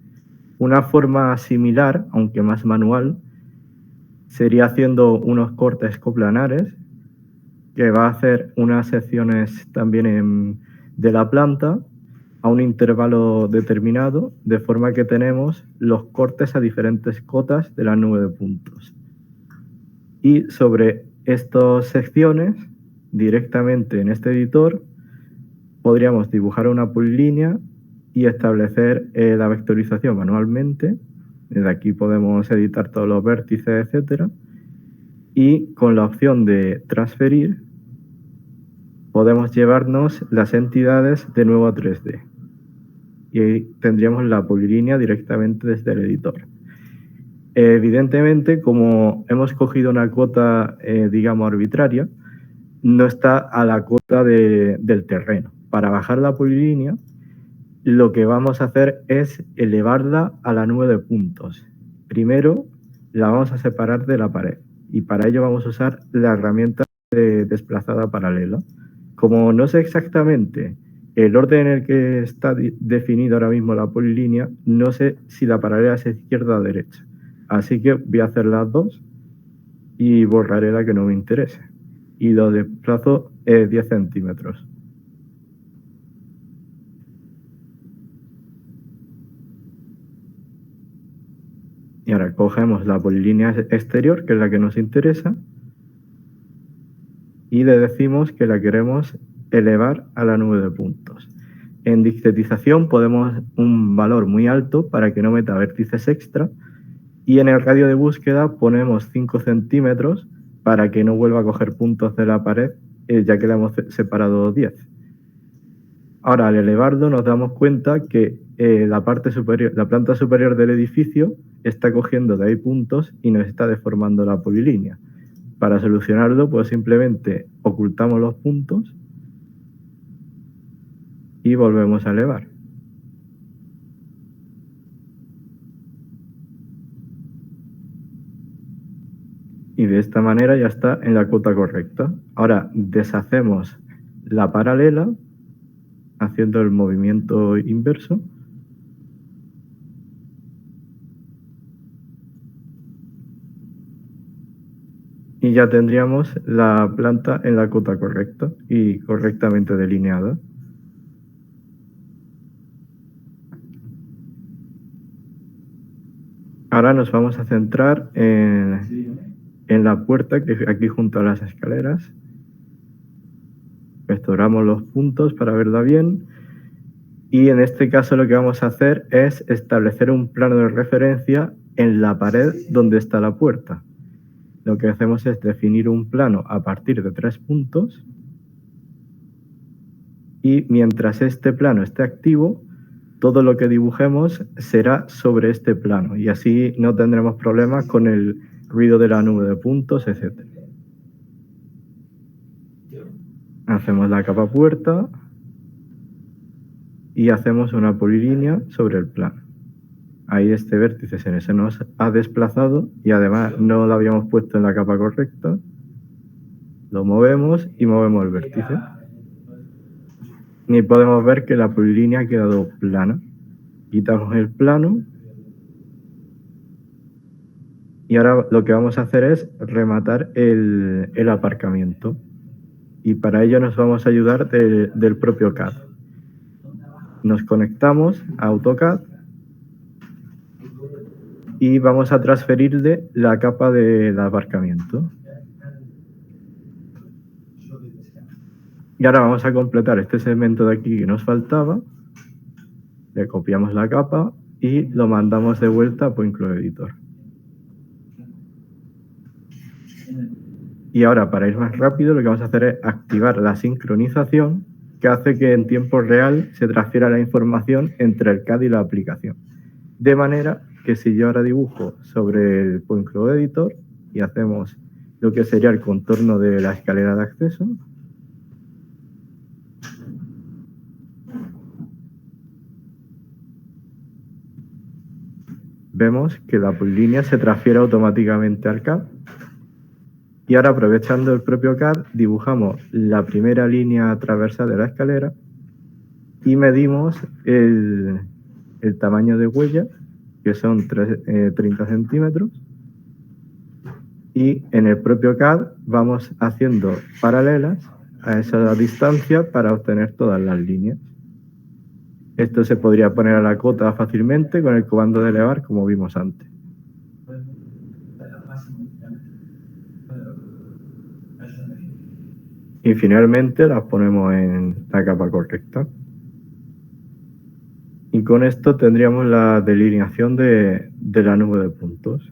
Una forma similar, aunque más manual, sería haciendo unos cortes coplanares, que va a hacer unas secciones también de la planta a un intervalo determinado, de forma que tenemos los cortes a diferentes cotas de la nube de puntos. Y sobre estas secciones, directamente en este editor, podríamos dibujar una polilínea y establecer la vectorización manualmente. Desde aquí podemos editar todos los vértices, etcétera. Y con la opción de transferir, podemos llevarnos las entidades de nuevo a 3D. Y ahí tendríamos la polilínea directamente desde el editor. Evidentemente, como hemos cogido una cuota, digamos, arbitraria, no está a la cuota del terreno. Para bajar la polilínea, lo que vamos a hacer es elevarla a la nube de puntos. Primero, la vamos a separar de la pared y para ello vamos a usar la herramienta de desplazada paralela. Como no sé exactamente el orden en el que está definido ahora mismo la polilínea, no sé si la paralela es izquierda o derecha. Así que voy a hacer las dos y borraré la que no me interese. Y lo desplazo 10 centímetros. Y ahora cogemos la polilínea exterior, que es la que nos interesa, y le decimos que la queremos elevar a la nube de puntos. En discretización podemos un valor muy alto para que no meta vértices extra, y en el radio de búsqueda ponemos 5 centímetros para que no vuelva a coger puntos de la pared, ya que le hemos separado 10. Ahora, al elevarlo nos damos cuenta que la planta superior del edificio está cogiendo de ahí puntos y nos está deformando la polilínea. Para solucionarlo, pues simplemente ocultamos los puntos y volvemos a elevar. Y de esta manera ya está en la cuota correcta. Ahora deshacemos la paralela haciendo el movimiento inverso. Y ya tendríamos la planta en la cuota correcta y correctamente delineada. Ahora nos vamos a centrar en la puerta que es aquí junto a las escaleras. Restauramos los puntos para verla bien. Y en este caso lo que vamos a hacer es establecer un plano de referencia en la pared donde está la puerta. Lo que hacemos es definir un plano a partir de 3 puntos y mientras este plano esté activo, todo lo que dibujemos será sobre este plano y así no tendremos problemas con el ruido de la nube de puntos, etc. Hacemos la capa puerta y hacemos una polilínea sobre el plano. Ahí este vértice se nos ha desplazado y además no lo habíamos puesto en la capa correcta. Lo movemos y movemos el vértice. Y podemos ver que la polilínea ha quedado plana. Quitamos el plano. Y ahora lo que vamos a hacer es rematar el aparcamiento. Y para ello nos vamos a ayudar del propio CAD. Nos conectamos a AutoCAD y vamos a transferirle la capa del aparcamiento. Y ahora vamos a completar este segmento de aquí que nos faltaba. Le copiamos la capa y lo mandamos de vuelta a Point Cloud Editor. Y ahora, para ir más rápido, lo que vamos a hacer es activar la sincronización, que hace que en tiempo real se transfiera la información entre el CAD y la aplicación. De manera que si yo ahora dibujo sobre el Point Cloud Editor y hacemos lo que sería el contorno de la escalera de acceso, vemos que la polilínea se transfiere automáticamente al CAD. Y ahora, aprovechando el propio CAD, dibujamos la primera línea transversal de la escalera y medimos el tamaño de huella, que son 30 centímetros. Y en el propio CAD vamos haciendo paralelas a esa distancia para obtener todas las líneas. Esto se podría poner a la cota fácilmente con el comando de elevar, como vimos antes. Y finalmente las ponemos en la capa correcta. Y con esto tendríamos la delineación de la nube de puntos.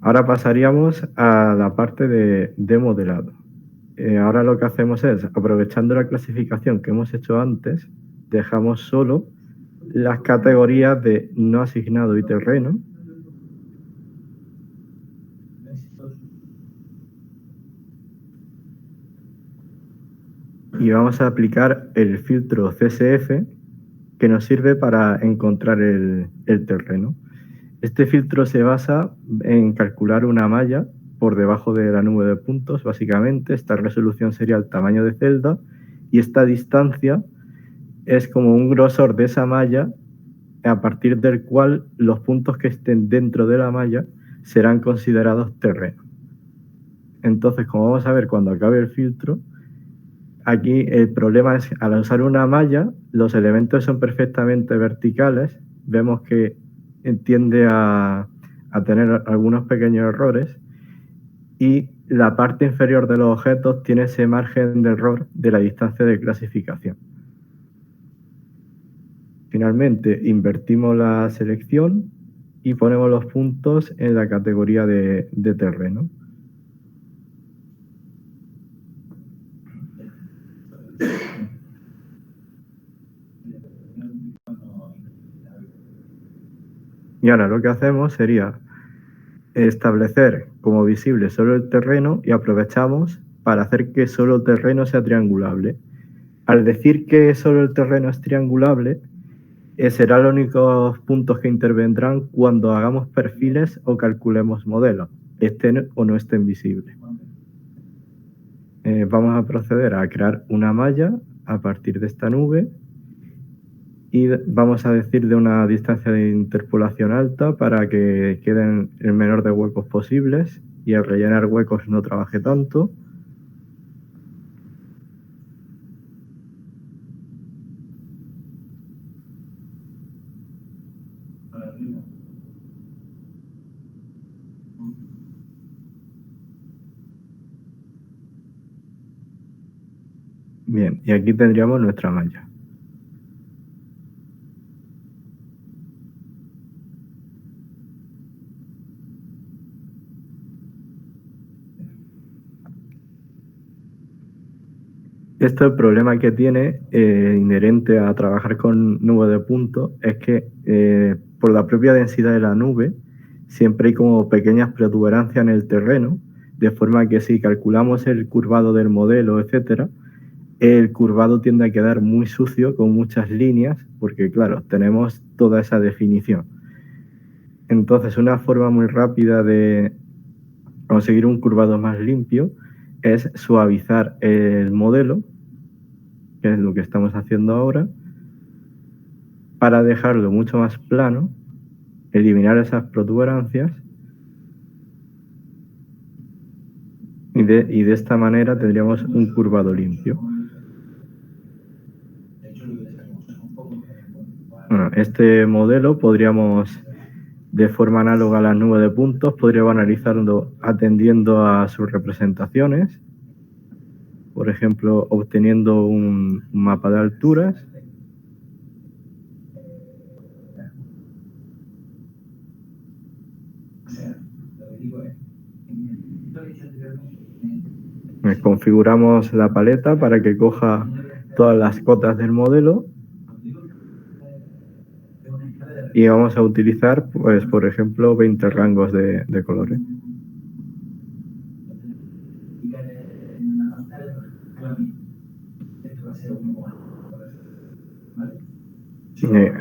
Ahora pasaríamos a la parte de modelado. Ahora lo que hacemos es, aprovechando la clasificación que hemos hecho antes, dejamos solo las categorías de no asignado y terreno. Y vamos a aplicar el filtro CSF que nos sirve para encontrar el terreno. Este filtro se basa en calcular una malla por debajo de la nube de puntos, básicamente. Esta resolución sería el tamaño de celda y esta distancia es como un grosor de esa malla a partir del cual los puntos que estén dentro de la malla serán considerados terreno. Entonces, como vamos a ver cuando acabe el filtro, aquí el problema es al usar una malla, los elementos son perfectamente verticales. Vemos que tiende a tener algunos pequeños errores y la parte inferior de los objetos tiene ese margen de error de la distancia de clasificación. Finalmente, invertimos la selección y ponemos los puntos en la categoría de terreno. Y ahora lo que hacemos sería establecer como visible solo el terreno y aprovechamos para hacer que solo el terreno sea triangulable. Al decir que solo el terreno es triangulable, serán los únicos puntos que intervendrán cuando hagamos perfiles o calculemos modelos, estén o no estén visibles. Vamos a proceder a crear una malla a partir de esta nube y vamos a decir de una distancia de interpolación alta para que queden el menor de huecos posibles y al rellenar huecos no trabaje tanto. Bien, y aquí tendríamos nuestra malla. Esto, el problema que tiene inherente a trabajar con nube de puntos es que por la propia densidad de la nube siempre hay como pequeñas protuberancias en el terreno, de forma que si calculamos el curvado del modelo, etcétera, el curvado tiende a quedar muy sucio con muchas líneas, porque claro, tenemos toda esa definición. Entonces, una forma muy rápida de conseguir un curvado más limpio es suavizar el modelo, que es lo que estamos haciendo ahora, para dejarlo mucho más plano, eliminar esas protuberancias y de esta manera tendríamos un curvado limpio. Bueno, este modelo podríamos, de forma análoga a la nube de puntos, podríamos analizarlo atendiendo a sus representaciones. Por ejemplo, obteniendo un mapa de alturas. Configuramos la paleta para que coja todas las cotas del modelo. Y vamos a utilizar, pues, por ejemplo, 20 rangos de colores.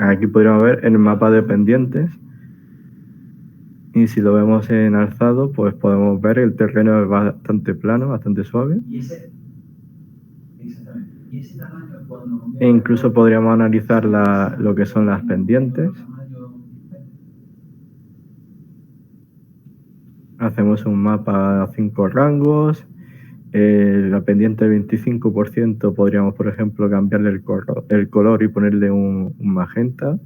Aquí podríamos ver el mapa de pendientes. Y si lo vemos en alzado, pues podemos ver el terreno es bastante plano, bastante suave. E incluso podríamos analizar lo que son las pendientes. Hacemos un mapa a 5 rangos. La pendiente del 25% podríamos, por ejemplo, cambiarle el color y ponerle un magenta.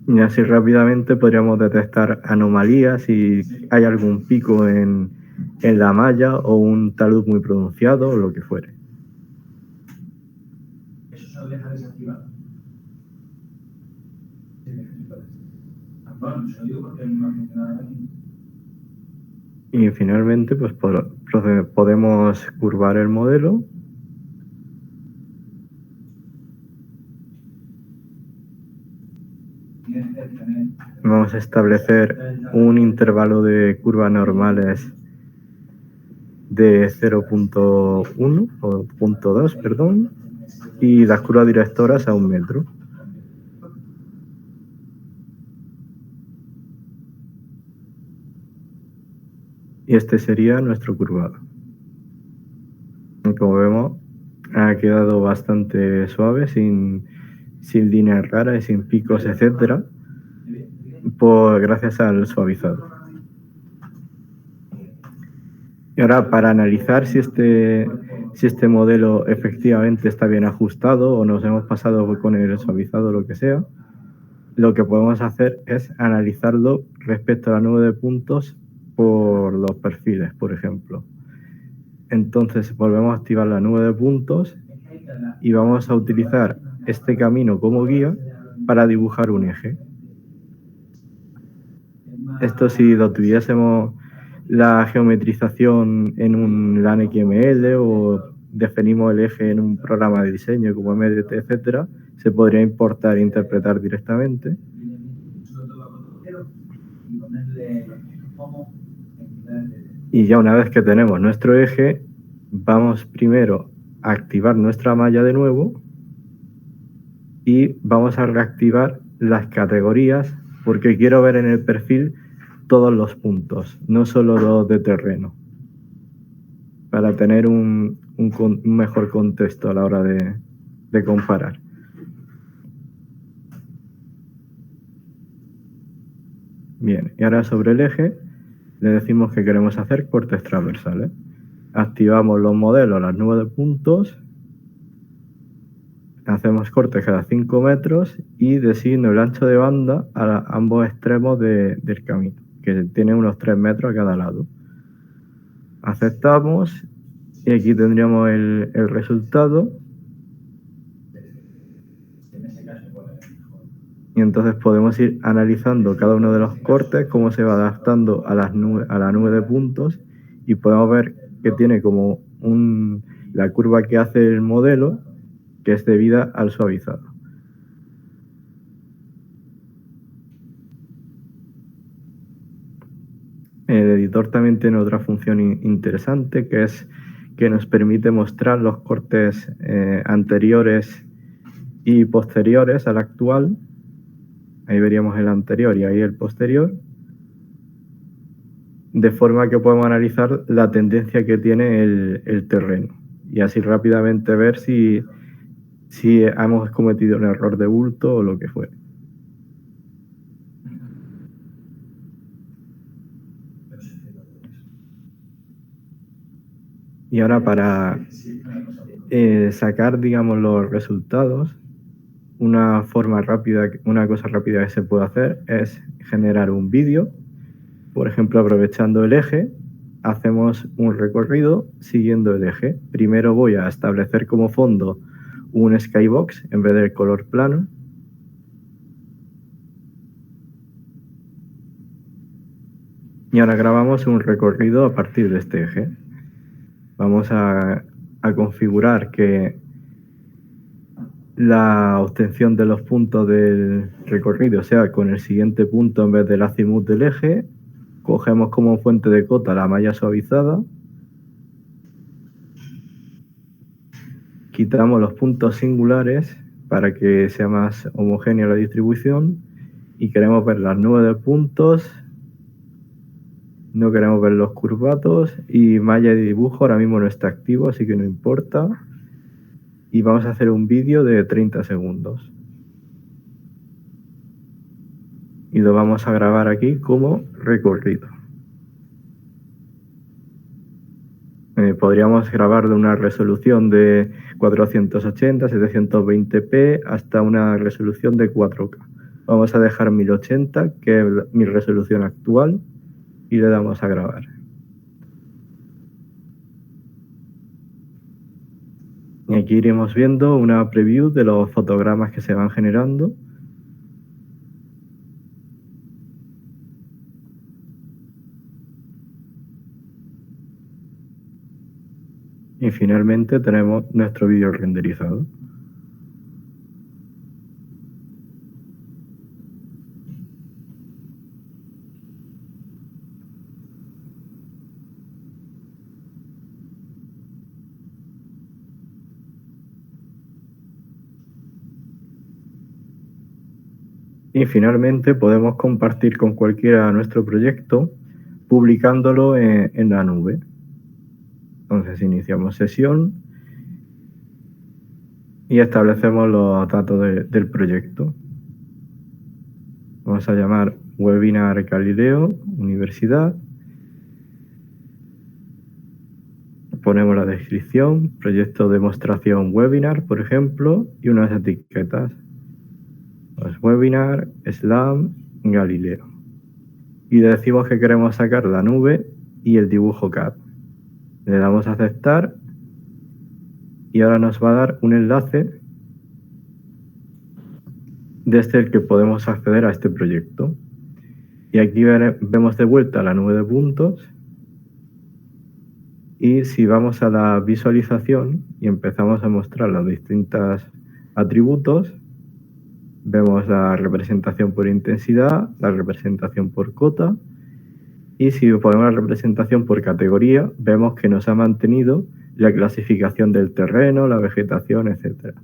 Y así rápidamente podríamos detectar anomalías si hay algún pico en la malla o un talud muy pronunciado o lo que fuere. Eso se lo deja desactivado. Bueno, se lo digo porque no ha funcionado aquí. Y finalmente pues podemos curvar el modelo. Vamos a establecer un intervalo de curvas normales de 0.1 o 0.2, perdón, y las curvas directoras a 1 metro. Y este sería nuestro curvado. Y como vemos, ha quedado bastante suave, sin líneas raras y sin picos, etcétera, gracias al suavizado. Y ahora, para analizar si este modelo efectivamente está bien ajustado o nos hemos pasado con el suavizado o lo que sea, lo que podemos hacer es analizarlo respecto a la nube de puntos por los perfiles, por ejemplo. Entonces volvemos a activar la nube de puntos y vamos a utilizar este camino como guía para dibujar un eje. Esto, si lo tuviésemos la geometrización en un LAN XML o definimos el eje en un programa de diseño como MDT, etcétera, se podría importar e interpretar directamente. Y ya una vez que tenemos nuestro eje, vamos primero a activar nuestra malla de nuevo y vamos a reactivar las categorías porque quiero ver en el perfil todos los puntos, no solo los de terreno, para tener un mejor contexto a la hora de comparar. Bien, y ahora sobre el eje le decimos que queremos hacer cortes transversales. Activamos los modelos, las nubes de puntos, hacemos cortes cada 5 metros y designo el ancho de banda a ambos extremos del camino, que tiene unos 3 metros a cada lado. Aceptamos y aquí tendríamos el resultado. Y entonces podemos ir analizando cada uno de los cortes, cómo se va adaptando a la nube de puntos, y podemos ver que tiene como la curva que hace el modelo, que es debida al suavizado. El editor también tiene otra función interesante, que es que nos permite mostrar los cortes anteriores y posteriores al actual. Ahí veríamos el anterior y ahí el posterior, de forma que podemos analizar la tendencia que tiene el terreno y así rápidamente ver si hemos cometido un error de bulto o lo que fuere. Y ahora para sacar, digamos, los resultados, una cosa rápida que se puede hacer es generar un vídeo. Por ejemplo, aprovechando el eje, hacemos un recorrido siguiendo el eje. Primero voy a establecer como fondo un skybox en vez del color plano. Y ahora grabamos un recorrido a partir de este eje. Vamos a configurar que la obtención de los puntos del recorrido sea con el siguiente punto en vez del azimut del eje. Cogemos como fuente de cota la malla suavizada quitamos los puntos singulares para que sea más homogénea la distribución y queremos ver las nubes de puntos, no queremos ver los curvatos y malla de dibujo ahora mismo no está activo, así que no importa. Y vamos a hacer un vídeo de 30 segundos. Y lo vamos a grabar aquí como recorrido. Podríamos grabar de una resolución de 480, 720p hasta una resolución de 4K. Vamos a dejar 1080, que es mi resolución actual, y le damos a grabar. Y aquí iremos viendo una preview de los fotogramas que se van generando. Y finalmente tenemos nuestro vídeo renderizado. Y finalmente podemos compartir con cualquiera nuestro proyecto publicándolo en la nube. Entonces iniciamos sesión y establecemos los datos del proyecto. Vamos a llamar Webinar Galileo Universidad. Ponemos la descripción, proyecto demostración webinar, por ejemplo, y unas etiquetas. Pues webinar, SLAM, Galileo. Y le decimos que queremos sacar la nube y el dibujo CAD. Le damos a aceptar y ahora nos va a dar un enlace desde el que podemos acceder a este proyecto. Y aquí vemos de vuelta la nube de puntos. Y si vamos a la visualización y empezamos a mostrar los distintos atributos, vemos la representación por intensidad, la representación por cota, y si ponemos la representación por categoría, vemos que nos ha mantenido la clasificación del terreno, la vegetación, etc.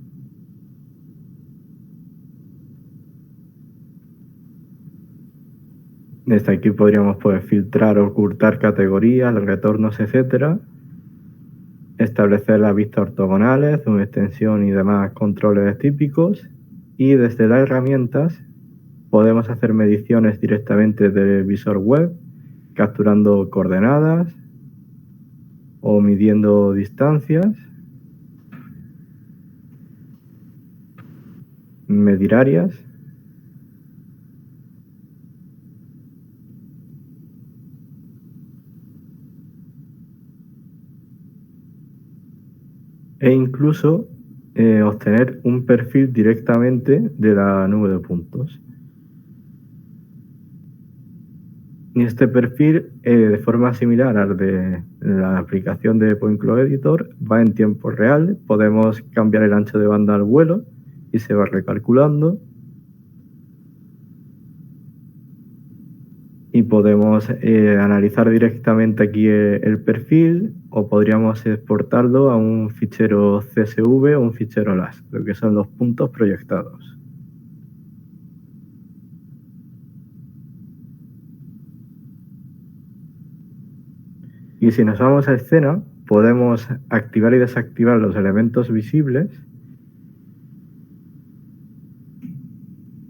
Desde aquí podríamos filtrar o ocultar categorías, retornos, etc. Establecer las vistas ortogonales, zoom, extensión y demás controles típicos. Y desde las herramientas podemos hacer mediciones directamente del visor web, capturando coordenadas o midiendo distancias, medir áreas. E incluso obtener un perfil directamente de la nube de puntos. Y este perfil, de forma similar al de la aplicación de Point Cloud Editor, va en tiempo real. Podemos cambiar el ancho de banda al vuelo y se va recalculando. Y podemos analizar directamente aquí el perfil, o podríamos exportarlo a un fichero CSV o un fichero LAS, lo que son los puntos proyectados. Y si nos vamos a escena, podemos activar y desactivar los elementos visibles.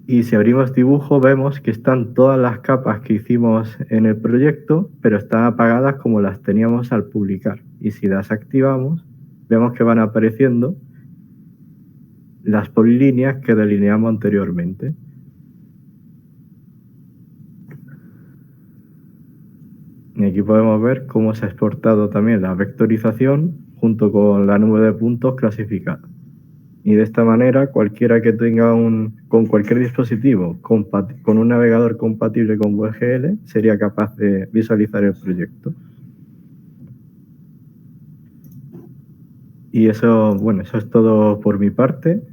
Y si abrimos dibujo, vemos que están todas las capas que hicimos en el proyecto, pero están apagadas como las teníamos al publicar. Y si las activamos, vemos que van apareciendo las polilíneas que delineamos anteriormente. Y aquí podemos ver cómo se ha exportado también la vectorización junto con la nube de puntos clasificada. Y de esta manera, cualquiera que tenga con cualquier dispositivo con un navegador compatible con WebGL sería capaz de visualizar el proyecto. Y eso es todo por mi parte.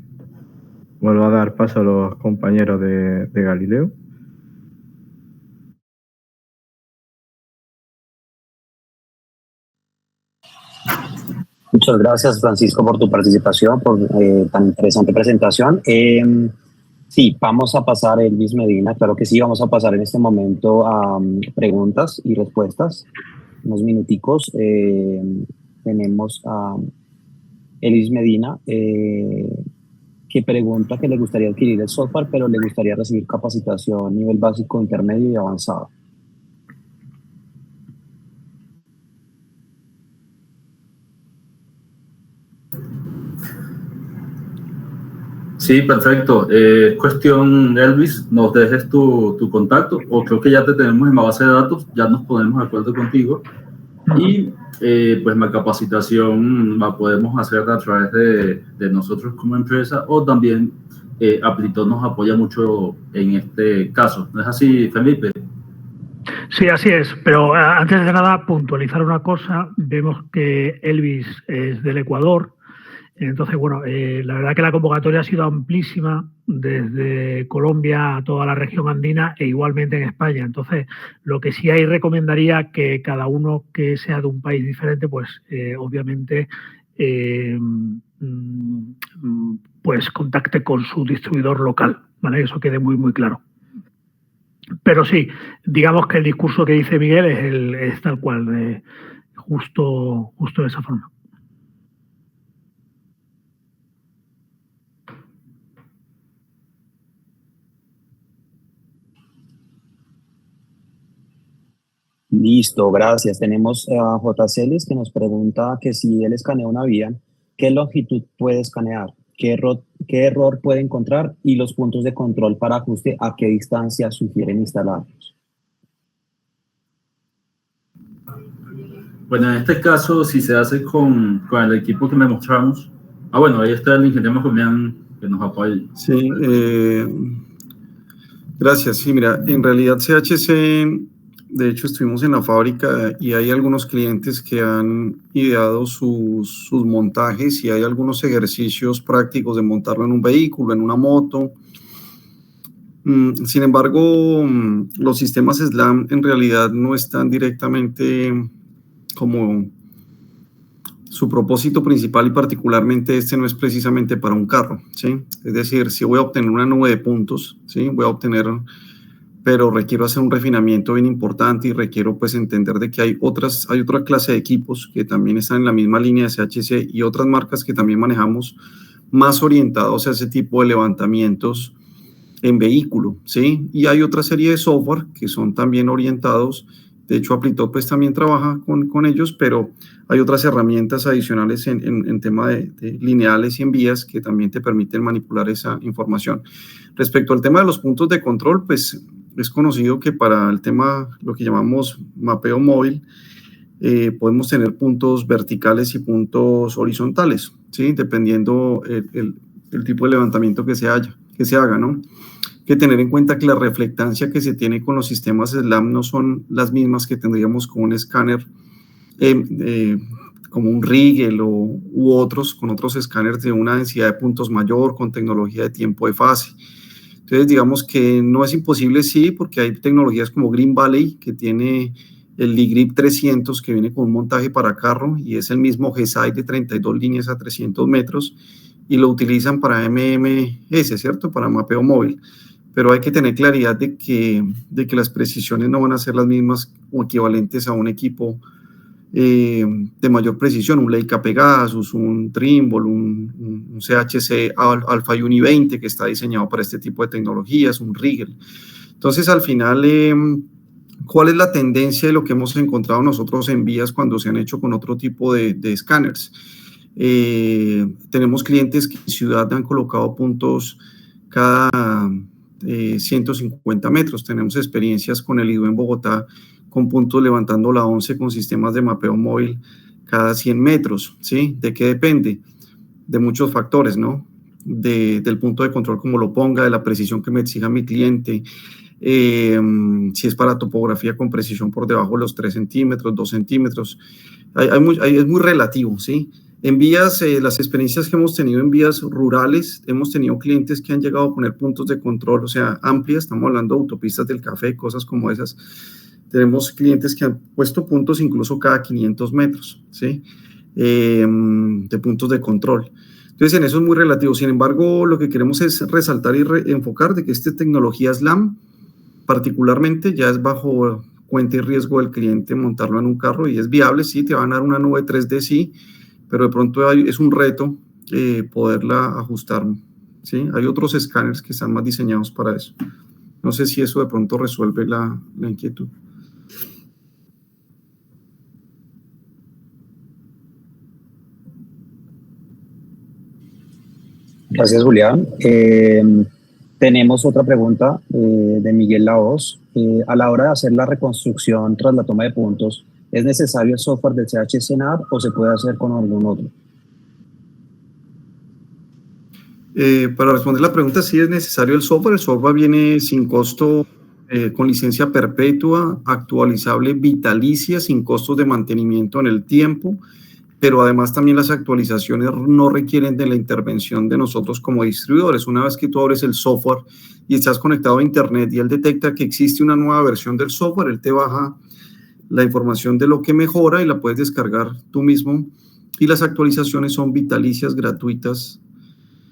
Vuelvo a dar paso a los compañeros de Galileo. Muchas gracias, Francisco, por tu participación, por tan interesante presentación. Sí, vamos a pasar, Elvis Medina, claro que sí, vamos a pasar en este momento a preguntas y respuestas. Unos minuticos. Tenemos a Elvis Medina, que pregunta que le gustaría adquirir el software, pero le gustaría recibir capacitación nivel básico, intermedio y avanzado. Sí, perfecto. Cuestión, Elvis, nos dejes tu contacto, o creo que ya te tenemos en la base de datos, ya nos ponemos de acuerdo contigo. Y pues la capacitación la podemos hacer a través de nosotros como empresa, o también Applitos nos apoya mucho en este caso. ¿No es así, Felipe? Sí, así es, pero antes de nada puntualizar una cosa. Vemos que Elvis es del Ecuador. Entonces, bueno, la verdad que la convocatoria ha sido amplísima desde Colombia a toda la región andina e igualmente en España. Entonces, lo que sí ahí recomendaría que cada uno que sea de un país diferente, pues obviamente pues contacte con su distribuidor local, ¿vale? Eso quede muy, muy claro. Pero sí, digamos que el discurso que dice Miguel es tal cual, justo de esa forma. Listo, gracias. Tenemos a J. Celis, que nos pregunta que si él escanea una vía, ¿qué longitud puede escanear? ¿Qué error puede encontrar? Y los puntos de control para ajuste, ¿a qué distancia sugieren instalarlos? Bueno, en este caso, si se hace con el equipo que me mostramos. Bueno, ahí está el ingeniero que nos apoya. Sí, gracias. Sí, mira, en realidad CHC, de hecho estuvimos en la fábrica y hay algunos clientes que han ideado sus montajes, y hay algunos ejercicios prácticos de montarlo en un vehículo, en una moto. Sin embargo, los sistemas SLAM en realidad no están directamente como su propósito principal, y particularmente este no es precisamente para un carro, ¿sí? Es decir, si voy a obtener una nube de puntos, ¿sí? Pero requiero hacer un refinamiento bien importante y requiero pues entender de que hay otra clase de equipos que también están en la misma línea de CHC y otras marcas que también manejamos, más orientados a ese tipo de levantamientos en vehículo, ¿sí? Y hay otra serie de software que son también orientados. De hecho, Applitos pues también trabaja con ellos, pero hay otras herramientas adicionales en tema de lineales y en vías que también te permiten manipular esa información. Respecto al tema de los puntos de control, pues es conocido que para el tema, lo que llamamos mapeo móvil, podemos tener puntos verticales y puntos horizontales, ¿sí? Dependiendo el tipo de levantamiento que se haga, ¿no? Que tener en cuenta que la reflectancia que se tiene con los sistemas SLAM no son las mismas que tendríamos con un escáner como un Rigel u otros, con otros escáneres de una densidad de puntos mayor, con tecnología de tiempo de fase. Entonces, digamos que no es imposible, sí, porque hay tecnologías como Green Valley, que tiene el Ligrip 300, que viene con un montaje para carro, y es el mismo GSI de 32 líneas a 300 metros, y lo utilizan para MMS, ¿cierto? Para mapeo móvil. Pero hay que tener claridad de que las precisiones no van a ser las mismas o equivalentes a un equipo de mayor precisión, un Leica Pegasus, un Trimble, un CHC Alpha Uni 20 que está diseñado para este tipo de tecnologías, un Rigel. Entonces, al final, ¿cuál es la tendencia de lo que hemos encontrado nosotros en vías cuando se han hecho con otro tipo de escáneres? Tenemos clientes que en ciudad han colocado puntos cada 150 metros. Tenemos experiencias con el IDU en Bogotá con puntos levantando la 11 con sistemas de mapeo móvil cada 100 metros, ¿sí? ¿De qué depende? De muchos factores, ¿no? Del punto de control, como lo ponga, de la precisión que me exija mi cliente, si es para topografía con precisión por debajo de los 3 centímetros, 2 centímetros. Es muy relativo, ¿sí? En vías, las experiencias que hemos tenido en vías rurales, hemos tenido clientes que han llegado a poner puntos de control, o sea, amplias, estamos hablando de autopistas del café, cosas como esas. Tenemos clientes que han puesto puntos incluso cada 500 metros, ¿sí? de puntos de control. Entonces, en eso es muy relativo. Sin embargo, lo que queremos es resaltar y enfocar de que esta tecnología SLAM, particularmente, ya es bajo cuenta y riesgo del cliente montarlo en un carro y es viable, sí, te van a dar una nube 3D, sí, pero de pronto es un reto poderla ajustar, ¿sí? Hay otros escáneres que están más diseñados para eso. No sé si eso de pronto resuelve la inquietud. Gracias, Julián. Tenemos otra pregunta de Miguel Laos. A la hora de hacer la reconstrucción tras la toma de puntos, ¿es necesario el software del CHC-NAV o se puede hacer con algún otro? Para responder la pregunta, sí es necesario el software. El software viene sin costo, con licencia perpetua, actualizable vitalicia, sin costos de mantenimiento en el tiempo, pero además también las actualizaciones no requieren de la intervención de nosotros como distribuidores. Una vez que tú abres el software y estás conectado a internet y él detecta que existe una nueva versión del software, él te baja la información de lo que mejora y la puedes descargar tú mismo, y las actualizaciones son vitalicias gratuitas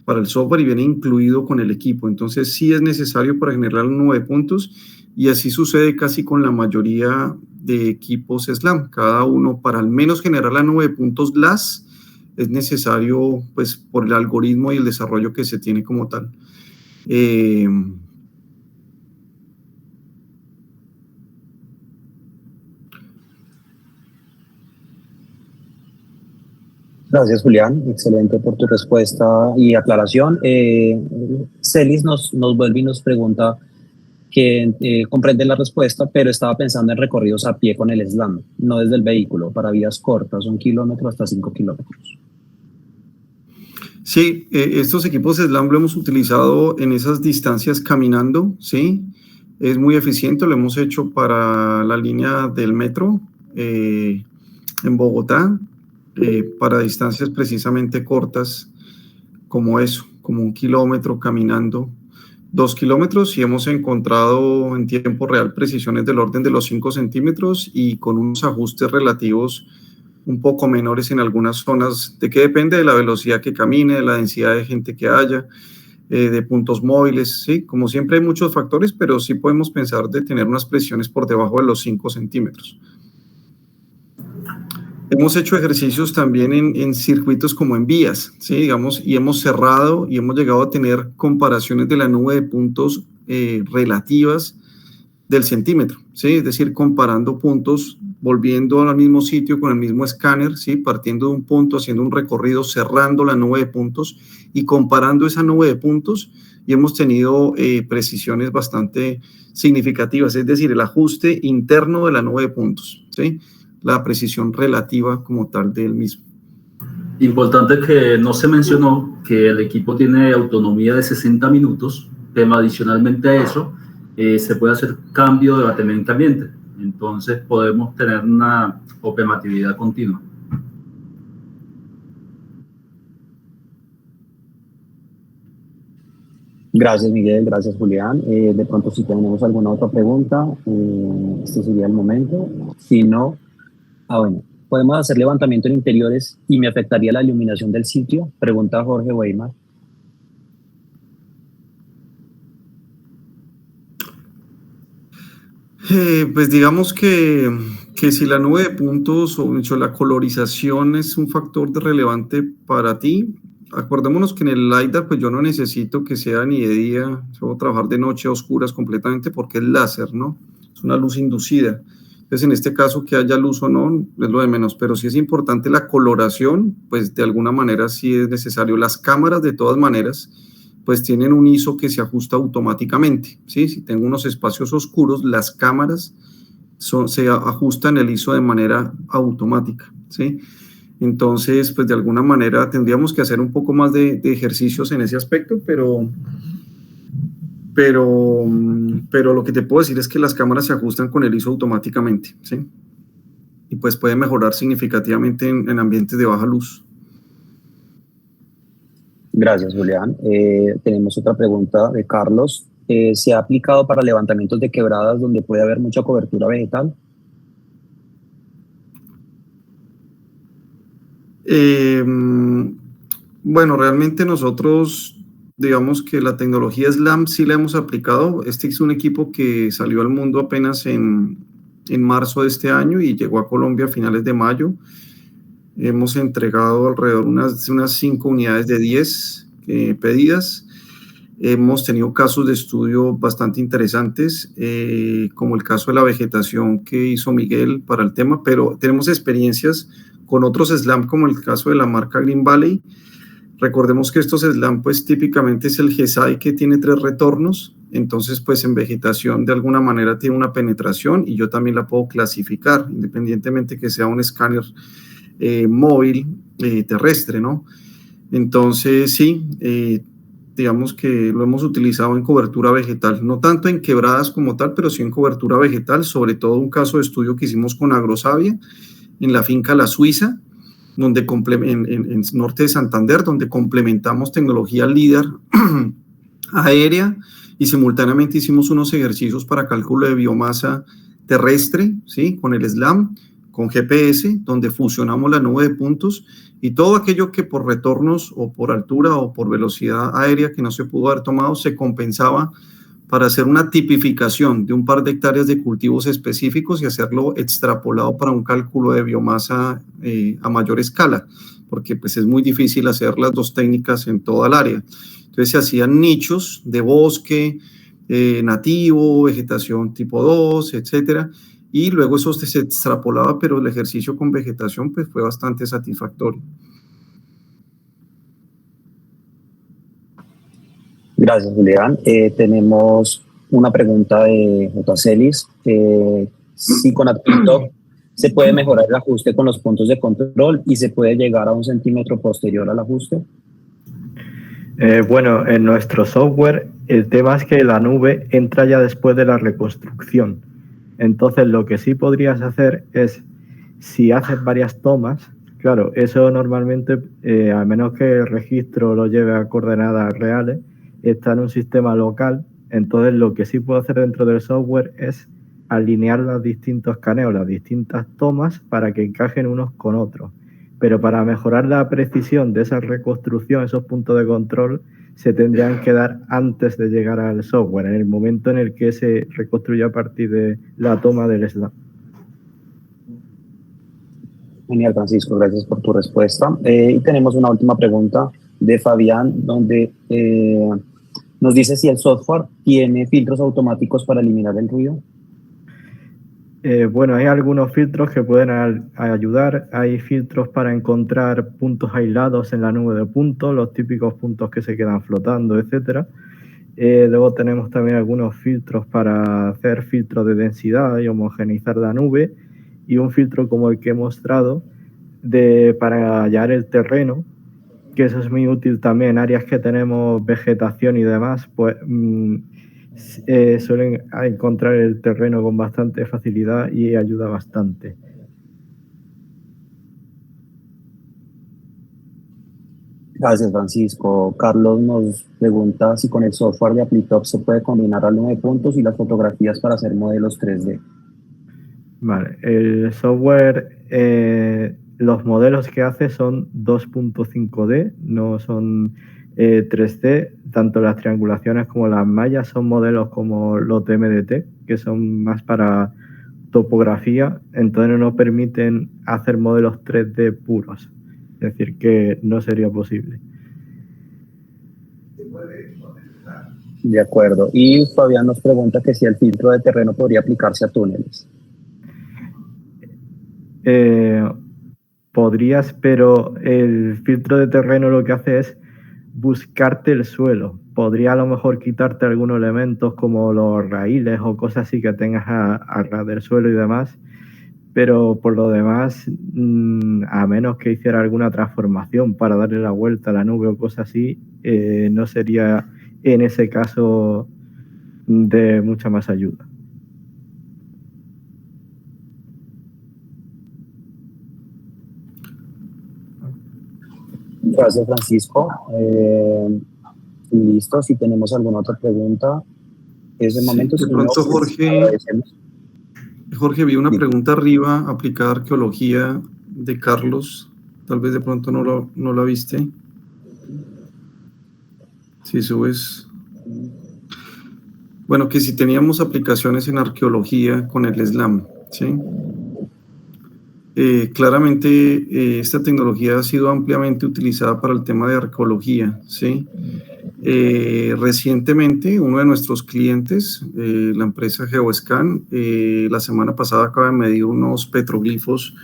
para el software y viene incluido con el equipo. Entonces sí es necesario para generar 9 puntos, y así sucede casi con la mayoría de equipos SLAM. Cada uno, para al menos generar la 9 puntos LAS, es necesario, pues, por el algoritmo y el desarrollo que se tiene como tal. Gracias, Julián. Excelente por tu respuesta y aclaración. Celis nos vuelve y nos pregunta que comprende la respuesta, pero estaba pensando en recorridos a pie con el SLAM, no desde el vehículo, para vías cortas, 1 kilómetro hasta 5 kilómetros. Sí, estos equipos SLAM lo hemos utilizado en esas distancias caminando, ¿sí? Es muy eficiente, lo hemos hecho para la línea del metro en Bogotá, para distancias precisamente cortas como eso, como 1 kilómetro caminando, 2 kilómetros, y hemos encontrado en tiempo real precisiones del orden de los 5 centímetros y con unos ajustes relativos un poco menores en algunas zonas, de que depende de la velocidad que camine, de la densidad de gente que haya, de puntos móviles, sí, como siempre hay muchos factores, pero sí podemos pensar de tener unas precisiones por debajo de los 5 centímetros. Hemos hecho ejercicios también en circuitos como en vías, ¿sí? Digamos, y hemos cerrado y hemos llegado a tener comparaciones de la nube de puntos relativas del centímetro, ¿sí? Es decir, comparando puntos, volviendo al mismo sitio con el mismo escáner, ¿sí? Partiendo de un punto, haciendo un recorrido, cerrando la nube de puntos y comparando esa nube de puntos, y hemos tenido precisiones bastante significativas, es decir, el ajuste interno de la nube de puntos, ¿sí? La precisión relativa como tal del mismo. Importante que no se mencionó que el equipo tiene autonomía de 60 minutos, pero adicionalmente a eso se puede hacer cambio de batería caliente, entonces podemos tener una operatividad continua. Gracias, Miguel. Gracias, Julián. De pronto, si tenemos alguna otra pregunta, este sería el momento. Si no, bueno, ¿podemos hacer levantamiento en interiores y me afectaría la iluminación del sitio? Pregunta Jorge Weimar. Pues digamos que si la nube de puntos o hecho, la colorización es un factor relevante para ti, acordémonos que en el LiDAR pues yo no necesito que sea ni de día, puedo trabajar de noche a oscuras completamente porque es láser, ¿no? Es una luz inducida. Entonces, en este caso, que haya luz o no, es lo de menos, pero si es importante la coloración, pues de alguna manera sí es necesario. Las cámaras, de todas maneras, pues tienen un ISO que se ajusta automáticamente, ¿sí? Si tengo unos espacios oscuros, las cámaras se ajustan el ISO de manera automática, ¿sí? Entonces, pues de alguna manera tendríamos que hacer un poco más de ejercicios en ese aspecto, pero lo que te puedo decir es que las cámaras se ajustan con el ISO automáticamente, ¿sí? Y pues puede mejorar significativamente en ambientes de baja luz. Gracias, Julián. Tenemos otra pregunta de Carlos. ¿Se ha aplicado para levantamientos de quebradas donde puede haber mucha cobertura vegetal? Bueno, realmente nosotros, digamos que la tecnología SLAM sí la hemos aplicado. Este es un equipo que salió al mundo apenas en marzo de este año y llegó a Colombia a finales de mayo. Hemos entregado alrededor de unas 5 unidades de 10 pedidas. Hemos tenido casos de estudio bastante interesantes, como el caso de la vegetación que hizo Miguel para el tema, pero tenemos experiencias con otros SLAM, como el caso de la marca Green Valley. Recordemos que estos SLAM, pues típicamente es el GESAI que tiene 3 retornos, entonces pues en vegetación de alguna manera tiene una penetración y yo también la puedo clasificar, independientemente que sea un escáner móvil terrestre, ¿no? Entonces sí, digamos que lo hemos utilizado en cobertura vegetal, no tanto en quebradas como tal, pero sí en cobertura vegetal, sobre todo un caso de estudio que hicimos con Agrosavia en la finca La Suiza, donde en norte de Santander, donde complementamos tecnología LIDAR aérea y simultáneamente hicimos unos ejercicios para cálculo de biomasa terrestre, ¿sí? Con el SLAM, con GPS, donde fusionamos la nube de puntos y todo aquello que por retornos o por altura o por velocidad aérea que no se pudo haber tomado se compensaba para hacer una tipificación de un par de hectáreas de cultivos específicos y hacerlo extrapolado para un cálculo de biomasa a mayor escala, porque pues es muy difícil hacer las dos técnicas en toda el área. Entonces se hacían nichos de bosque nativo, vegetación tipo 2, etcétera, y luego eso se extrapolaba, pero el ejercicio con vegetación pues fue bastante satisfactorio. Gracias, Julián. Tenemos una pregunta de Jotacelis. Si con AppTop se puede mejorar el ajuste con los puntos de control y se puede llegar a 1 centímetro posterior al ajuste. Bueno, en nuestro software el tema es que la nube entra ya después de la reconstrucción. Entonces lo que sí podrías hacer es, si haces varias tomas, claro, eso normalmente, a menos que el registro lo lleve a coordenadas reales, está en un sistema local. Entonces lo que sí puedo hacer dentro del software es alinear los distintos escaneos, las distintas tomas para que encajen unos con otros. Pero para mejorar la precisión de esa reconstrucción, esos puntos de control se tendrían que dar antes de llegar al software, en el momento en el que se reconstruye a partir de la toma del SLAM. Genial, Francisco, gracias por tu respuesta. Y tenemos una última pregunta de Fabián, donde nos dice si el software tiene filtros automáticos para eliminar el ruido. Bueno, hay algunos filtros que pueden ayudar. Hay filtros para encontrar puntos aislados en la nube de puntos, los típicos puntos que se quedan flotando, etc. Luego tenemos también algunos filtros para hacer filtros de densidad y homogeneizar la nube, y un filtro como el que he mostrado para hallar el terreno, que eso es muy útil también en áreas que tenemos vegetación y demás, pues suelen encontrar el terreno con bastante facilidad y ayuda bastante. Gracias, Francisco. Carlos nos pregunta si con el software de AppTop se puede combinar la nube de puntos y las fotografías para hacer modelos 3D. Vale, el software, los modelos que hace son 2.5D, no son 3D, tanto las triangulaciones como las mallas son modelos como los de MDT, que son más para topografía, entonces no nos permiten hacer modelos 3D puros, es decir, que no sería posible. De acuerdo. Y Fabián nos pregunta que si el filtro de terreno podría aplicarse a túneles. Podrías, pero el filtro de terreno lo que hace es buscarte el suelo. Podría a lo mejor quitarte algunos elementos como los raíles o cosas así que tengas a ras del suelo y demás, pero por lo demás, a menos que hiciera alguna transformación para darle la vuelta a la nube o cosas así, no sería en ese caso de mucha más ayuda. Gracias, Francisco. Listo, si tenemos alguna otra pregunta, es el momento. De pronto, Jorge, vi una pregunta arriba, aplicada a arqueología, de Carlos. tal vez de pronto no la viste. Si subes... Bueno, que si teníamos aplicaciones en arqueología con el SLAM, ¿sí? Claramente esta tecnología ha sido ampliamente utilizada para el tema de arqueología, ¿sí? Recientemente uno de nuestros clientes, la empresa Geoscan, la semana pasada acaba de medir unos petroglifos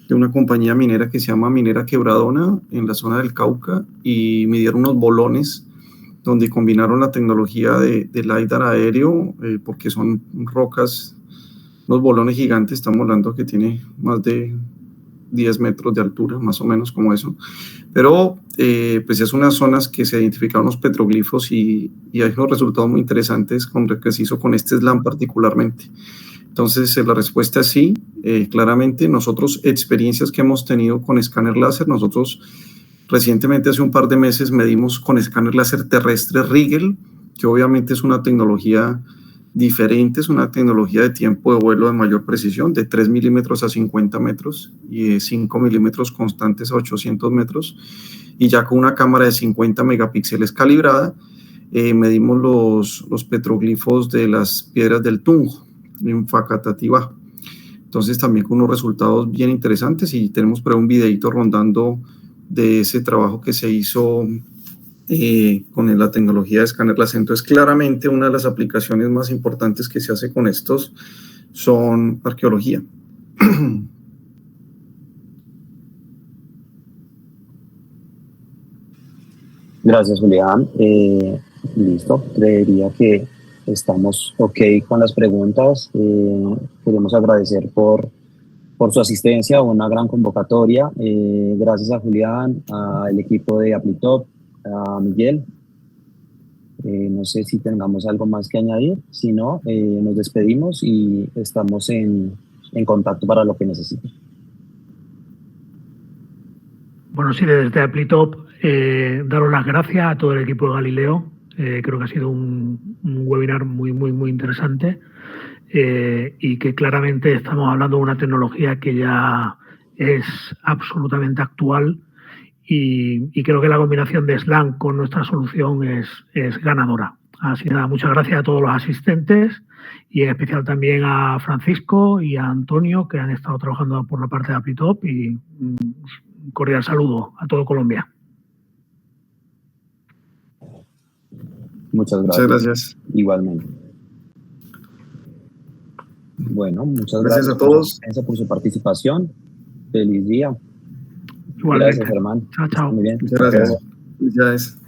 de una compañía minera que se llama Minera Quebradona en la zona del Cauca, y midieron unos bolones donde combinaron la tecnología de LiDAR aéreo, porque son rocas, unos bolones gigantes, estamos hablando que tiene más de 10 metros de altura, más o menos como eso, pero pues es unas zonas que se identificaron los petroglifos y hay unos resultados muy interesantes con lo que se hizo con este SLAM particularmente. Entonces la respuesta es sí, claramente. Nosotros, experiencias que hemos tenido con escáner láser, nosotros recientemente, hace un par de meses, medimos con escáner láser terrestre Rigel, que obviamente es una tecnología diferente, es una tecnología de tiempo de vuelo de mayor precisión, de 3 milímetros a 50 metros y de 5 milímetros constantes a 800 metros, y ya con una cámara de 50 megapíxeles calibrada, medimos los petroglifos de las piedras del Tunjo, en Facatativá. Entonces también con unos resultados bien interesantes, y tenemos por ahí un videito rondando de ese trabajo que se hizo con la tecnología de escáner láser. Entonces, claramente una de las aplicaciones más importantes que se hace con estos son arqueología. Gracias, Julián. Listo, creería que estamos ok con las preguntas. Queremos agradecer por su asistencia, una gran convocatoria. Gracias a Julián, al equipo de Aptitop, a Miguel. No sé si tengamos algo más que añadir. Si no, nos despedimos y estamos en contacto para lo que necesiten. Bueno, sí, desde Aptitop, daros las gracias a todo el equipo de Galileo. Creo que ha sido un webinar muy interesante. Y que claramente estamos hablando de una tecnología que ya es absolutamente actual, y creo que la combinación de SLAM con nuestra solución es ganadora. Así que nada, muchas gracias a todos los asistentes, y en especial también a Francisco y a Antonio, que han estado trabajando por la parte de Aptitop, y un cordial saludo a todo Colombia. Muchas gracias. Muchas gracias. Igualmente. Bueno, muchas gracias gracias a todos por su participación. Feliz día. Igualmente. Gracias, hermano. Chao. Muchas gracias. Felicidades.